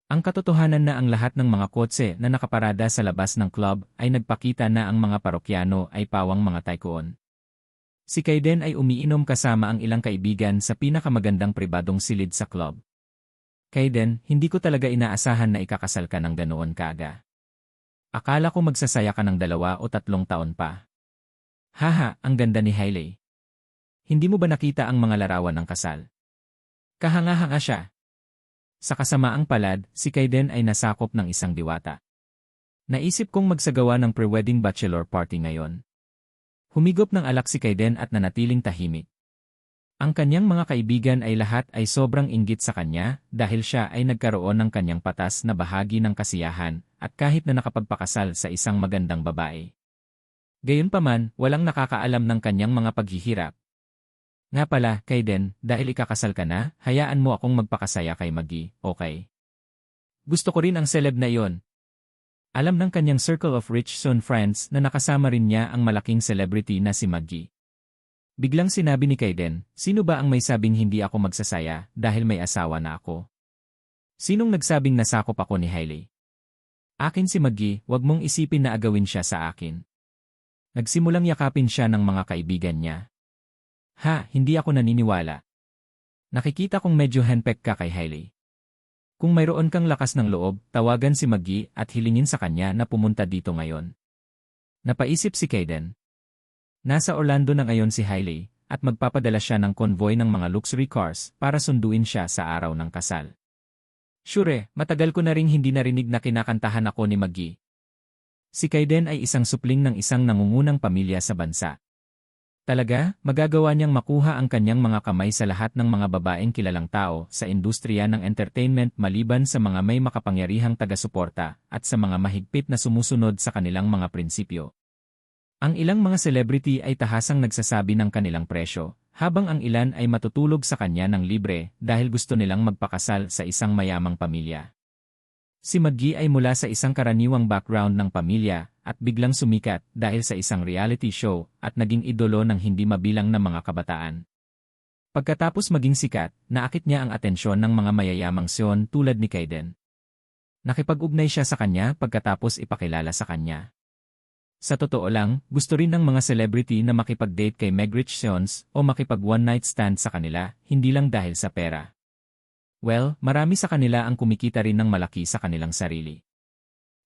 Ang katotohanan na ang lahat ng mga kotse na nakaparada sa labas ng club ay nagpakita na ang mga parokyano ay pawang mga tycoon. Si Kaiden ay umiinom kasama ang ilang kaibigan sa pinakamagandang pribadong silid sa club. Kaiden, hindi ko talaga inaasahan na ikakasal ka ng ganoon kaaga. Akala ko magsasaya ka ng 2 o 3 taon pa. Haha, ang ganda ni Hailey. Hindi mo ba nakita ang mga larawan ng kasal? Kahanga-hanga siya. Sa kasamaang palad, si Kaiden ay nasakop ng isang diwata. Naisip kong magsagawa ng pre-wedding bachelor party ngayon. Humigop ng alak si Kaiden at nanatiling tahimik. Ang kanyang mga kaibigan ay lahat ay sobrang inggit sa kanya dahil siya ay nagkaroon ng kanyang patas na bahagi ng kasiyahan at kahit na nakapagpakasal sa isang magandang babae. Gayunpaman, walang nakakaalam ng kanyang mga paghihirap. Nga pala, Kaiden, dahil ikakasal ka na, hayaan mo akong magpakasaya kay Maggie, okay? Gusto ko rin ang celeb na iyon. Alam ng kanyang circle of rich son friends na nakasama rin niya ang malaking celebrity na si Maggie. Biglang sinabi ni Kaiden, sino ba ang may sabing hindi ako magsasaya dahil may asawa na ako? Sinong nagsabing nasakop ako ni Hailey? Akin si Maggie, wag mong isipin na agawin siya sa akin. Nagsimulang yakapin siya ng mga kaibigan niya. Ha, hindi ako naniniwala. Nakikita kong medyo henpek ka kay Hailey. Kung mayroon kang lakas ng loob, tawagan si Maggie at hilingin sa kanya na pumunta dito ngayon. Napaisip si Kaiden. Nasa Orlando na ngayon si Hailey at magpapadala siya ng convoy ng mga luxury cars para sunduin siya sa araw ng kasal. Sure, matagal ko na ring hindi narinig na kinakantahan ako ni Maggie. Si Kaiden ay isang supling ng isang nangungunang pamilya sa bansa. Talaga, magagawa niyang makuha ang kanyang mga kamay sa lahat ng mga babaeng kilalang tao sa industriya ng entertainment maliban sa mga may makapangyarihang taga-suporta at sa mga mahigpit na sumusunod sa kanilang mga prinsipyo. Ang ilang mga celebrity ay tahasang nagsasabi ng kanilang presyo, habang ang ilan ay matutulog sa kanya ng libre dahil gusto nilang magpakasal sa isang mayamang pamilya. Si Maggie ay mula sa isang karaniwang background ng pamilya at biglang sumikat dahil sa isang reality show at naging idolo ng hindi mabilang na mga kabataan. Pagkatapos maging sikat, naakit niya ang atensyon ng mga mayayamang sion tulad ni Kaiden. Nakipag-ugnay siya sa kanya pagkatapos ipakilala sa kanya. Sa totoo lang, gusto rin ng mga celebrity na makipag-date kay Meg Rich Sions o makipag one-night stand sa kanila, hindi lang dahil sa pera. Well, marami sa kanila ang kumikita rin ng malaki sa kanilang sarili.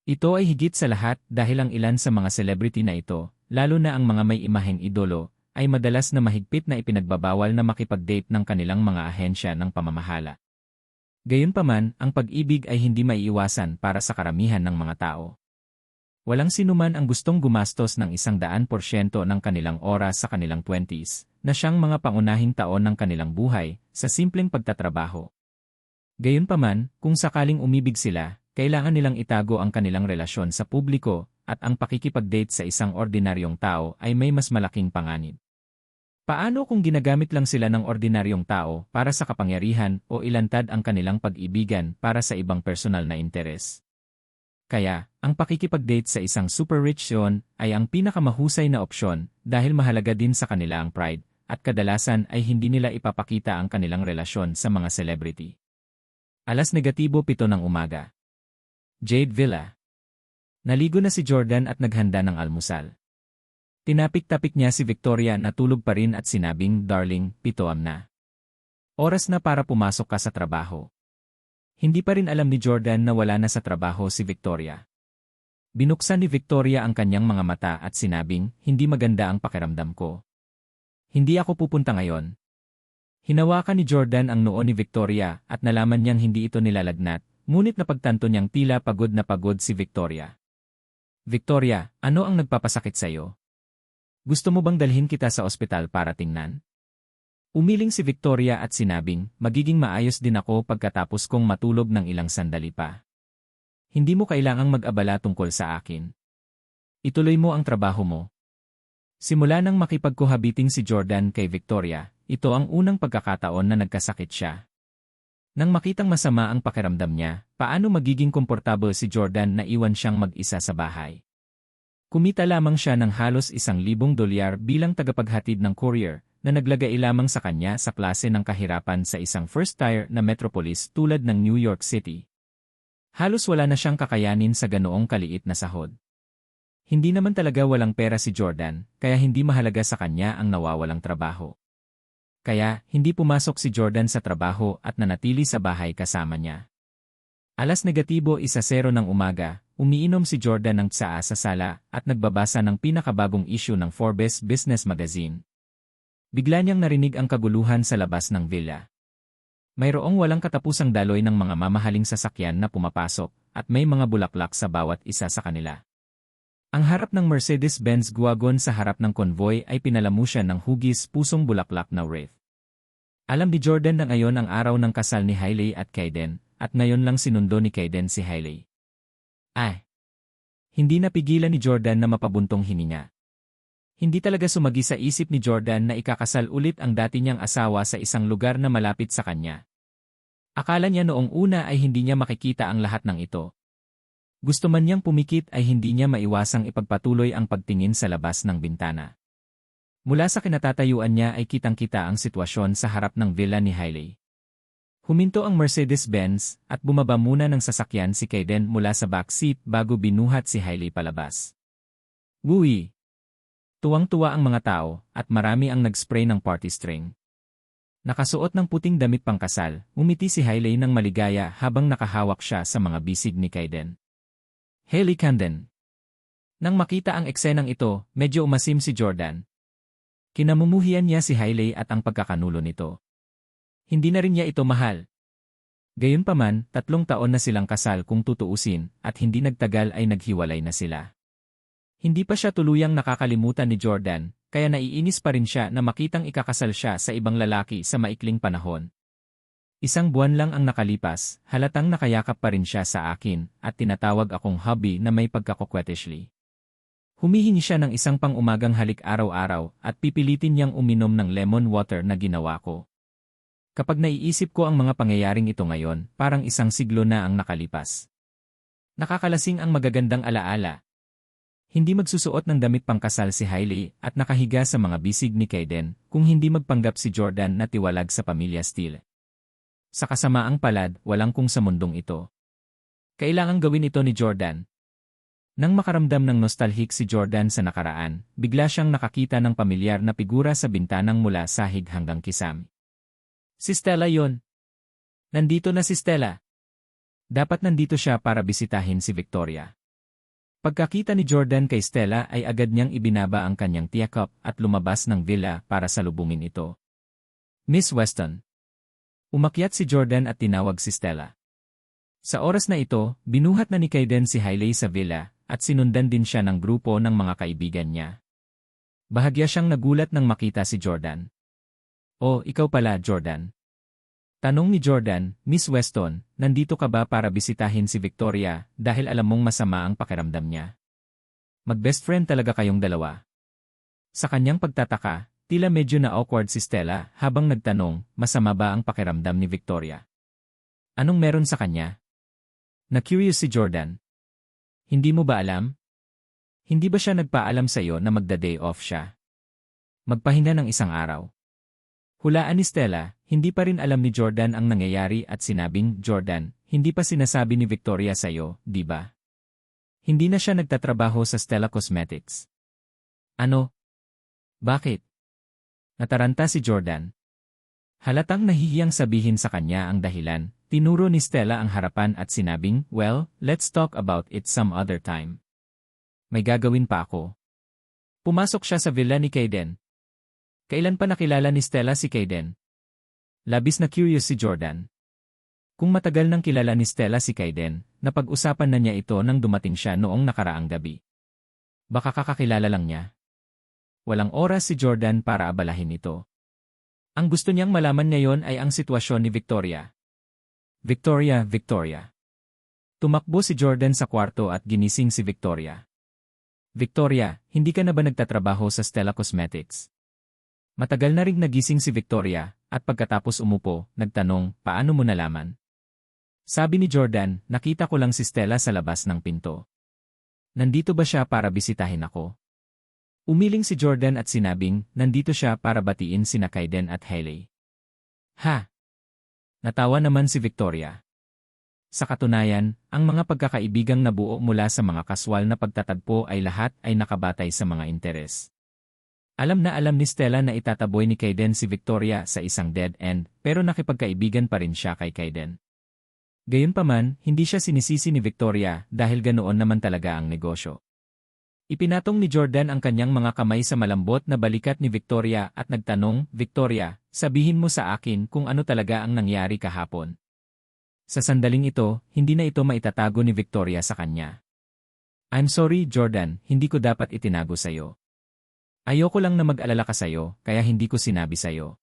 Ito ay higit sa lahat dahil ang ilan sa mga celebrity na ito, lalo na ang mga may imaheng idolo, ay madalas na mahigpit na ipinagbabawal na makipag-date ng kanilang mga ahensya ng pamamahala. Gayunpaman, ang pag-ibig ay hindi maiiwasan para sa karamihan ng mga tao. Walang sinuman ang gustong gumastos ng 100% ng kanilang oras sa kanilang 20s, na siyang mga pangunahing taon ng kanilang buhay, sa simpleng pagtatrabaho. Gayunpaman, kung sakaling umibig sila, kailangan nilang itago ang kanilang relasyon sa publiko at ang pakikipag-date sa isang ordinaryong tao ay may mas malaking panganib. Paano kung ginagamit lang sila ng ordinaryong tao para sa kapangyarihan o ilantad ang kanilang pag-ibigan para sa ibang personal na interes? Kaya, ang pakikipag-date sa isang super rich sion ay ang pinakamahusay na opsyon dahil mahalaga din sa kanila ang pride at kadalasan ay hindi nila ipapakita ang kanilang relasyon sa mga celebrity. Alas negatibo 7 ng umaga. Jade Villa. Naligo na si Jordan at naghanda ng almusal. Tinapik-tapik niya si Victoria na tulog pa rin at sinabing, "Darling, 7 na. Oras na para pumasok ka sa trabaho." Hindi pa rin alam ni Jordan na wala na sa trabaho si Victoria. Binuksan ni Victoria ang kanyang mga mata at sinabing, "Hindi maganda ang pakiramdam ko. Hindi ako pupunta ngayon." Hinawakan ni Jordan ang noo ni Victoria at nalaman niyang hindi ito nilalagnat, ngunit napagtanto niyang tila pagod na pagod si Victoria. "Victoria, ano ang nagpapasakit sa'yo? Gusto mo bang dalhin kita sa ospital para tingnan?" Umiling si Victoria at sinabing, "Magiging maayos din ako pagkatapos kong matulog ng ilang sandali pa. Hindi mo kailangang mag-abala tungkol sa akin. Ituloy mo ang trabaho mo." Simula nang makipagkohabiting si Jordan kay Victoria, ito ang unang pagkakataon na nagkasakit siya. Nang makitang masama ang pakiramdam niya, paano magiging komportable si Jordan na iwan siyang mag-isa sa bahay? Kumita lamang siya ng halos $1,000 bilang tagapaghatid ng courier na naglagay lamang sa kanya sa klase ng kahirapan sa isang first-tier na metropolis tulad ng New York City. Halos wala na siyang kakayanin sa ganoong kaliit na sahod. Hindi naman talaga walang pera si Jordan, kaya hindi mahalaga sa kanya ang nawawalang trabaho. Kaya, hindi pumasok si Jordan sa trabaho at nanatili sa bahay kasama niya. Alas negatibo 1:00 ng umaga, umiinom si Jordan ng tsaa sa sala at nagbabasa ng pinakabagong issue ng Forbes Business Magazine. Bigla niyang narinig ang kaguluhan sa labas ng villa. Mayroong walang katapusang daloy ng mga mamahaling sasakyan na pumapasok at may mga bulaklak sa bawat isa sa kanila. Ang harap ng Mercedes-Benz Guagon sa harap ng convoy ay pinalamusyan ng hugis pusong bulaklak na wreath. Alam ni Jordan na ngayon ang araw ng kasal ni Hailey at Kaiden, at ngayon lang sinundo ni Kaiden si Hailey. Hindi napigilan ni Jordan na mapabuntong hininga. Hindi talaga sumagi sa isip ni Jordan na ikakasal ulit ang dati niyang asawa sa isang lugar na malapit sa kanya. Akala niya noong una ay hindi niya makikita ang lahat ng ito. Gusto man niyang pumikit ay hindi niya maiwasang ipagpatuloy ang pagtingin sa labas ng bintana. Mula sa kinatatayuan niya ay kitang-kita ang sitwasyon sa harap ng villa ni Hailey. Huminto ang Mercedes-Benz at bumaba muna ng sasakyan si Kaiden mula sa backseat bago binuhat si Hailey palabas. Wui! Tuwang-tuwa ang mga tao at marami ang nag-spray ng party string. Nakasuot ng puting damit pangkasal, umiti si Hailey ng maligaya habang nakahawak siya sa mga bisig ni Kaiden. Hailey Canden. Nang makita ang eksenang ito, medyo umasim si Jordan. Kinamumuhian niya si Hailey at ang pagkakanulo nito. Hindi na rin niya ito mahal. Gayunpaman, 3 taon na silang kasal kung tutuusin at hindi nagtagal ay naghiwalay na sila. Hindi pa siya tuluyang nakakalimutan ni Jordan, kaya naiinis pa rin siya na makitang ikakasal siya sa ibang lalaki sa maikling panahon. Isang buwan lang ang nakalipas, halatang nakayakap pa rin siya sa akin at tinatawag akong hubby na may pagkakokwetishly. Humihingi siya ng isang pang-umagang halik araw-araw at pipilitin niyang uminom ng lemon water na ginawa ko. Kapag naiisip ko ang mga pangyayaring ito ngayon, parang isang siglo na ang nakalipas. Nakakalasing ang magagandang alaala. Hindi magsusuot ng damit pangkasal si Hailey at nakahiga sa mga bisig ni Kaiden kung hindi magpanggap si Jordan na tiwalag sa pamilya Steele. Sa kasamaang palad, walang kung sa mundong ito. Kailangang gawin ito ni Jordan. Nang makaramdam ng nostalgic si Jordan sa nakaraan, bigla siyang nakakita ng pamilyar na figura sa bintanang mula sahig hanggang kisame. Si Stella yon. Nandito na si Stella. Dapat nandito siya para bisitahin si Victoria. Pagkakita ni Jordan kay Stella ay agad niyang ibinaba ang kanyang teacup at lumabas ng villa para salubungin ito. Miss Weston. Umakyat si Jordan at tinawag si Stella. Sa oras na ito, binuhat na ni Kaiden si Hailey sa villa at sinundan din siya ng grupo ng mga kaibigan niya. Bahagya siyang nagulat nang makita si Jordan. "Oh, ikaw pala, Jordan." Tanong ni Jordan, "Miss Weston, nandito ka ba para bisitahin si Victoria dahil alam mong masama ang pakiramdam niya? Mag-best friend talaga kayong dalawa." Sa kanyang pagtataka, tila medyo na-awkward si Stella habang nagtanong, masama ba ang pakiramdam ni Victoria? Anong meron sa kanya? Na-curious si Jordan. Hindi mo ba alam? Hindi ba siya nagpaalam sa'yo na magda-day off siya? Magpahinga ng isang araw. Hulaan ni Stella, hindi pa rin alam ni Jordan ang nangyayari at sinabing, "Jordan, hindi pa sinasabi ni Victoria sa'yo, di ba? Hindi na siya nagtatrabaho sa Stella Cosmetics." Ano? Bakit? Nataranta si Jordan. Halatang nahihiyang sabihin sa kanya ang dahilan, tinuro ni Stella ang harapan at sinabing, "Well, let's talk about it some other time. May gagawin pa ako." Pumasok siya sa villa ni Kaiden. Kailan pa nakilala ni Stella si Kaiden? Labis na curious si Jordan. Kung matagal nang kilala ni Stella si Kaiden, napag-usapan na niya ito nang dumating siya noong nakaraang gabi. Baka kakakilala lang niya. Walang oras si Jordan para abalahin ito. Ang gusto niyang malaman ngayon ay ang sitwasyon ni Victoria. Victoria, Victoria. Tumakbo si Jordan sa kwarto at ginising si Victoria. "Victoria, hindi ka na ba nagtatrabaho sa Stella Cosmetics?" Matagal na ring nagising si Victoria, at pagkatapos umupo, nagtanong, "Paano mo nalaman?" Sabi ni Jordan, "Nakita ko lang si Stella sa labas ng pinto." "Nandito ba siya para bisitahin ako?" Umiling si Jordan at sinabing, "Nandito siya para batiin sina Kaiden at Hailey." Ha? Natawa naman si Victoria. Sa katunayan, ang mga pagkakaibigang nabuo mula sa mga kaswal na pagtatagpo ay lahat ay nakabatay sa mga interes. Alam na alam ni Stella na itataboy ni Kaiden si Victoria sa isang dead end, pero nakipagkaibigan pa rin siya kay Kaiden. Gayunpaman, hindi siya sinisisi ni Victoria dahil ganoon naman talaga ang negosyo. Ipinatong ni Jordan ang kanyang mga kamay sa malambot na balikat ni Victoria at nagtanong, "Victoria, sabihin mo sa akin kung ano talaga ang nangyari kahapon." Sa sandaling ito, hindi na ito maitatago ni Victoria sa kanya. "I'm sorry, Jordan, hindi ko dapat itinago sa'yo. Ayoko lang na mag-alala ka sa'yo, kaya hindi ko sinabi sa'yo.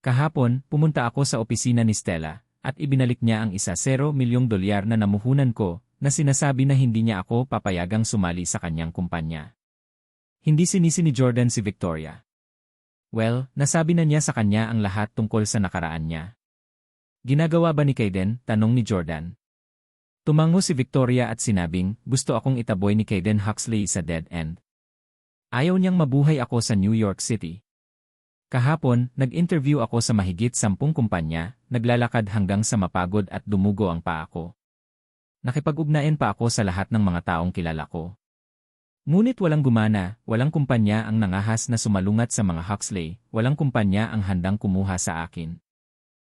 Kahapon, pumunta ako sa opisina ni Stella, at ibinalik niya ang $1 milyong na namuhunan ko, na sinasabi na hindi niya ako papayagang sumali sa kanyang kumpanya." Hindi sinisi ni Jordan si Victoria. Well, nasabi na niya sa kanya ang lahat tungkol sa nakaraan niya. "Ginagawa ba ni Kaiden?" tanong ni Jordan. Tumango si Victoria at sinabing, "Gusto akong itaboy ni Kaiden Huxley sa dead end. Ayaw niyang mabuhay ako sa New York City." Kahapon, nag-interview ako sa mahigit 10 kumpanya, naglalakad hanggang sa mapagod at dumugo ang paa ko. Nakipag-ugnayan pa ako sa lahat ng mga taong kilala ko. Ngunit walang gumana, walang kumpanya ang nangahas na sumalungat sa mga Huxley, walang kumpanya ang handang kumuha sa akin.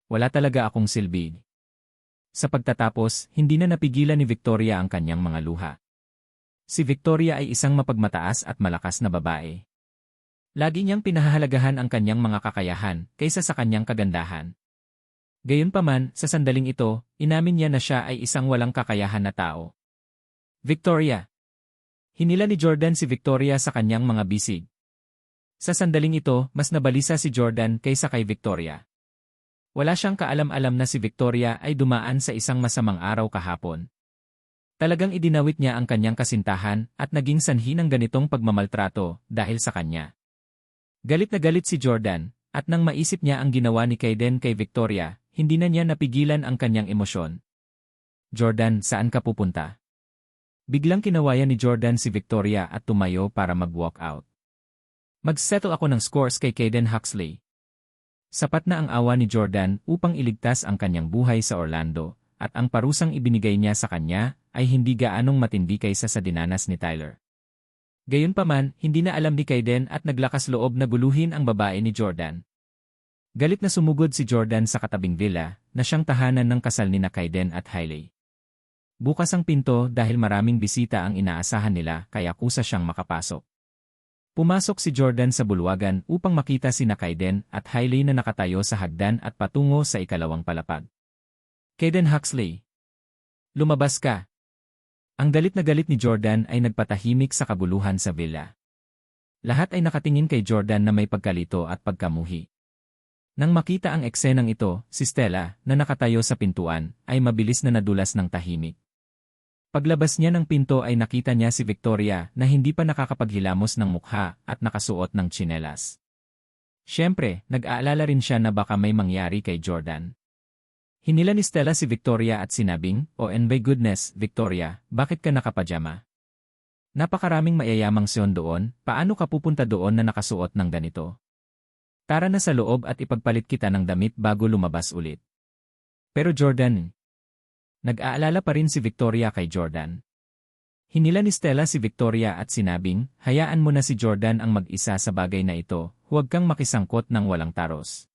Wala talaga akong silbi. Sa pagtatapos, hindi na napigilan ni Victoria ang kanyang mga luha. Si Victoria ay isang mapagmataas at malakas na babae. Lagi niyang pinahahalagahan ang kanyang mga kakayahan kaysa sa kanyang kagandahan. Gayunpaman, sa sandaling ito, inamin niya na siya ay isang walang kakayahan na tao. "Victoria." Hinila ni Jordan si Victoria sa kanyang mga bisig. Sa sandaling ito, mas nabalisa si Jordan kaysa kay Victoria. Wala siyang kaalam-alam na si Victoria ay dumaan sa isang masamang araw kahapon. Talagang idinawit niya ang kanyang kasintahan at naging sanhi ng ganitong pagmamaltrato dahil sa kanya. Galit na galit si Jordan, at nang maisip niya ang ginawa ni Kayden kay Victoria, hindi na niya napigilan ang kanyang emosyon. Jordan, saan ka pupunta? Biglang kinawayan ni Jordan si Victoria at tumayo para mag-walk out. Mag-settle ako ng scores kay Kayden Huxley. Sapat na ang awa ni Jordan upang iligtas ang kanyang buhay sa Orlando, at ang parusang ibinigay niya sa kanya ay hindi gaanong matindi kaysa sa dinanas ni Tyler. Gayunpaman, hindi na alam ni Kayden at naglakas loob na guluhin ang babae ni Jordan. Galit na sumugod si Jordan sa katabing villa na siyang tahanan ng kasal ni Kayden at Hailey. Bukas ang pinto dahil maraming bisita ang inaasahan nila kaya kusa siyang makapasok. Pumasok si Jordan sa bulwagan upang makita si Kayden at Hailey na nakatayo sa hagdan at patungo sa ikalawang palapag. Kayden Huxley, lumabas ka. Ang galit na galit ni Jordan ay nagpatahimik sa kabuluhan sa villa. Lahat ay nakatingin kay Jordan na may pagkalito at pagkamuhi. Nang makita ang eksenang ito, si Stella, na nakatayo sa pintuan, ay mabilis na nadulas ng tahimik. Paglabas niya ng pinto ay nakita niya si Victoria na hindi pa nakakapaghilamos ng mukha at nakasuot ng tsinelas. Siyempre, nag-aalala rin siya na baka may mangyari kay Jordan. Hinila ni Stella si Victoria at sinabing, "Oh and by goodness, Victoria, bakit ka nakapajama? Napakaraming mayayamang siyon doon, paano ka pupunta doon na nakasuot ng ganito? Tara na sa loob at ipagpalit kita ng damit bago lumabas ulit." Pero Jordan, nag-aalala pa rin si Victoria kay Jordan. Hinila ni Stella si Victoria at sinabing, "Hayaan mo na si Jordan ang mag-isa sa bagay na ito, huwag kang makisangkot ng walang taros."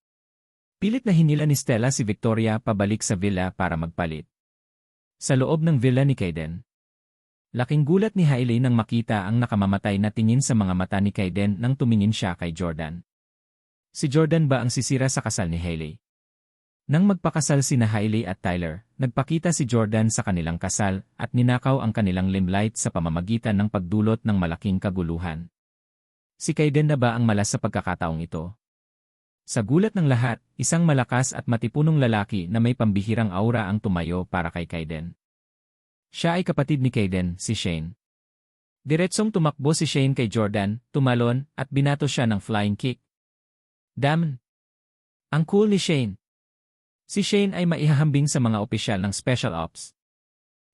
Pilit na hinila ni Stella si Victoria pabalik sa villa para magpalit. Sa loob ng villa ni Kayden, laking gulat ni Hailey nang makita ang nakamamatay na tingin sa mga mata ni Kayden nang tumingin siya kay Jordan. Si Jordan ba ang sisira sa kasal ni Hailey? Nang magpakasal sina Hailey at Tyler, nagpakita si Jordan sa kanilang kasal at ninakaw ang kanilang limelight sa pamamagitan ng pagdulot ng malaking kaguluhan. Si Kayden na ba ang malas sa pagkakataong ito? Sa gulat ng lahat, isang malakas at matipunong lalaki na may pambihirang aura ang tumayo para kay Kayden. Siya ay kapatid ni Kayden, si Shane. Diretsong tumakbo si Shane kay Jordan, tumalon, at binato siya ng flying kick. Damn! Ang cool ni Shane. Si Shane ay maihahambing sa mga opisyal ng Special Ops.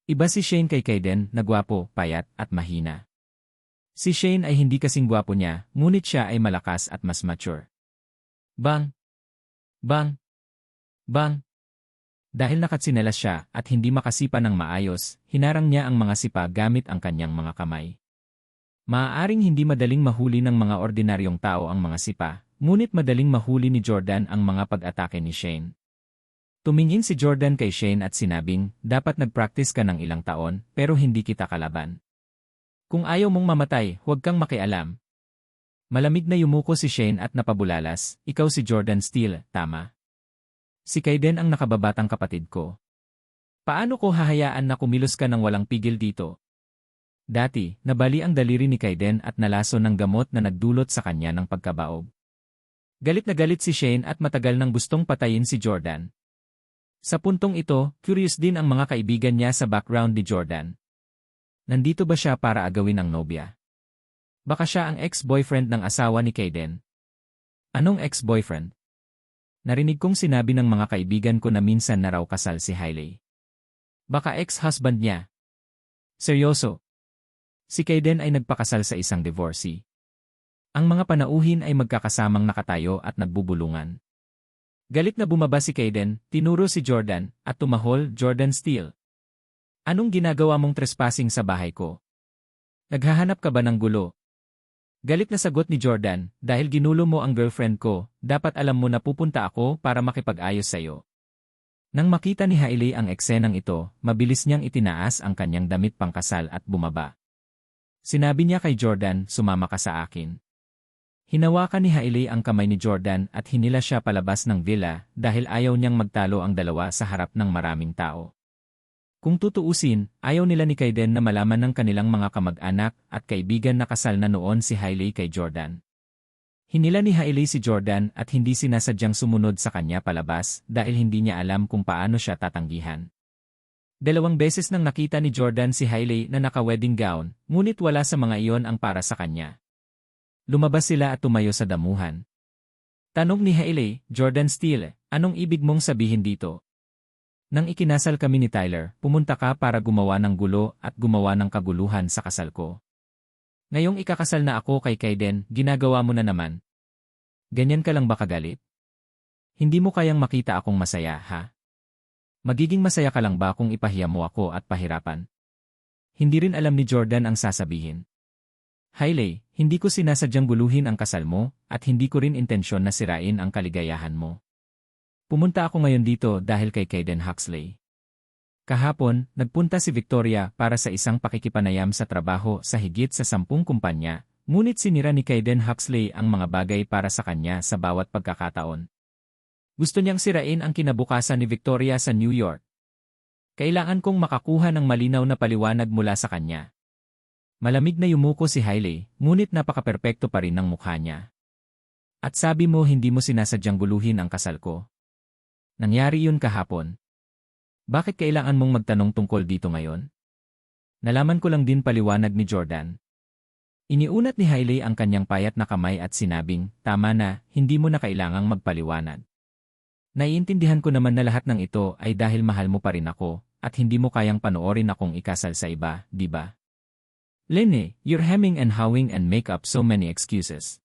Iba si Shane kay Kayden na gwapo, payat, at mahina. Si Shane ay hindi kasing gwapo niya, ngunit siya ay malakas at mas mature. Bang! Bang! Bang! Dahil nakatsinelas siya at hindi makasipa ng maayos, hinarang niya ang mga sipa gamit ang kanyang mga kamay. Maaaring hindi madaling mahuli ng mga ordinaryong tao ang mga sipa, ngunit madaling mahuli ni Jordan ang mga pag-atake ni Shane. Tumingin si Jordan kay Shane at sinabing, "Dapat nag-practice ka ng ilang taon, pero hindi kita kalaban. Kung ayaw mong mamatay, huwag kang makialam." Malamig na yumuko si Shane at napabulalas, "Ikaw si Jordan Steele, tama? Si Kayden ang nakababatang kapatid ko. Paano ko hahayaan na kumilos ka ng walang pigil dito?" Dati, nabali ang daliri ni Kayden at nalaso ng gamot na nagdulot sa kanya ng pagkabaog. Galit na galit si Shane at matagal nang gustong patayin si Jordan. Sa puntong ito, curious din ang mga kaibigan niya sa background ni Jordan. Nandito ba siya para agawin ang nobya? Baka siya ang ex-boyfriend ng asawa ni Kayden. Anong ex-boyfriend? Narinig kong sinabi ng mga kaibigan ko na minsan na raw kasal si Hailey. Baka ex-husband niya. Seryoso? Si Kayden ay nagpakasal sa isang divorcee. Ang mga panauhin ay magkakasamang nakatayo at nagbubulungan. Galit na bumaba si Kayden, tinuro si Jordan, at tumahol, "Jordan Steele. Anong ginagawa mong trespassing sa bahay ko? Naghahanap ka ba ng gulo?" Galit na sagot ni Jordan, "Dahil ginulo mo ang girlfriend ko, dapat alam mo na pupunta ako para makipag-ayos sa'yo." Nang makita ni Hailey ang eksenang ito, mabilis niyang itinaas ang kanyang damit pangkasal at bumaba. Sinabi niya kay Jordan, "Sumama ka sa akin." Hinawakan ni Hailey ang kamay ni Jordan at hinila siya palabas ng villa dahil ayaw niyang magtalo ang dalawa sa harap ng maraming tao. Kung tutuusin, ayaw nila ni Kayden na malaman ng kanilang mga kamag-anak at kaibigan na kasal na noon si Hailey kay Jordan. Hinila ni Hailey si Jordan at hindi sinasadyang sumunod sa kanya palabas dahil hindi niya alam kung paano siya tatanggihan. 2 beses nang nakita ni Jordan si Hailey na naka-wedding gown, ngunit wala sa mga iyon ang para sa kanya. Lumabas sila at tumayo sa damuhan. Tanong ni Hailey, "Jordan Steele, anong ibig mong sabihin dito? Nang ikinasal kami ni Tyler, pumunta ka para gumawa ng gulo at gumawa ng kaguluhan sa kasal ko. Ngayong ikakasal na ako kay Kaiden, ginagawa mo na naman. Ganyan ka lang ba kagalit? Hindi mo kayang makita akong masaya, ha? Magiging masaya ka lang ba kung ipahiya mo ako at pahirapan?" Hindi rin alam ni Jordan ang sasabihin. "Hailey, hindi ko sinasadyang guluhin ang kasal mo, at hindi ko rin intensyon na sirain ang kaligayahan mo. Pumunta ako ngayon dito dahil kay Kaiden Huxley. Kahapon, nagpunta si Victoria para sa isang pakikipanayam sa trabaho sa higit sa 10 kumpanya, ngunit sinira ni Kaiden Huxley ang mga bagay para sa kanya sa bawat pagkakataon. Gusto niyang sirain ang kinabukasan ni Victoria sa New York. Kailangan kong makakuha ng malinaw na paliwanag mula sa kanya." Malamig na yumuko si Hailey, ngunit napaka-perpekto pa rin ng mukha niya. "At sabi mo hindi mo sinasadyang guluhin ang kasal ko. Nangyari yun kahapon. Bakit kailangan mong magtanong tungkol dito ngayon?" "Nalaman ko lang din," paliwanag ni Jordan. Iniunat ni Hailey ang kanyang payat na kamay at sinabing, "Tama na, hindi mo na kailangang magpaliwanag. Naiintindihan ko naman na lahat ng ito ay dahil mahal mo pa rin ako, at hindi mo kayang panoorin akong ikasal sa iba, di ba? Lene, you're hemming and hawing and make up so many excuses.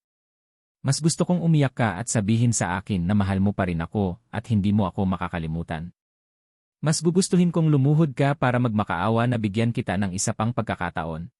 Mas gusto kong umiyak ka at sabihin sa akin na mahal mo pa rin ako at hindi mo ako makakalimutan. Mas gugustuhin kong lumuhod ka para magmakaawa na bigyan kita ng isa pang pagkakataon.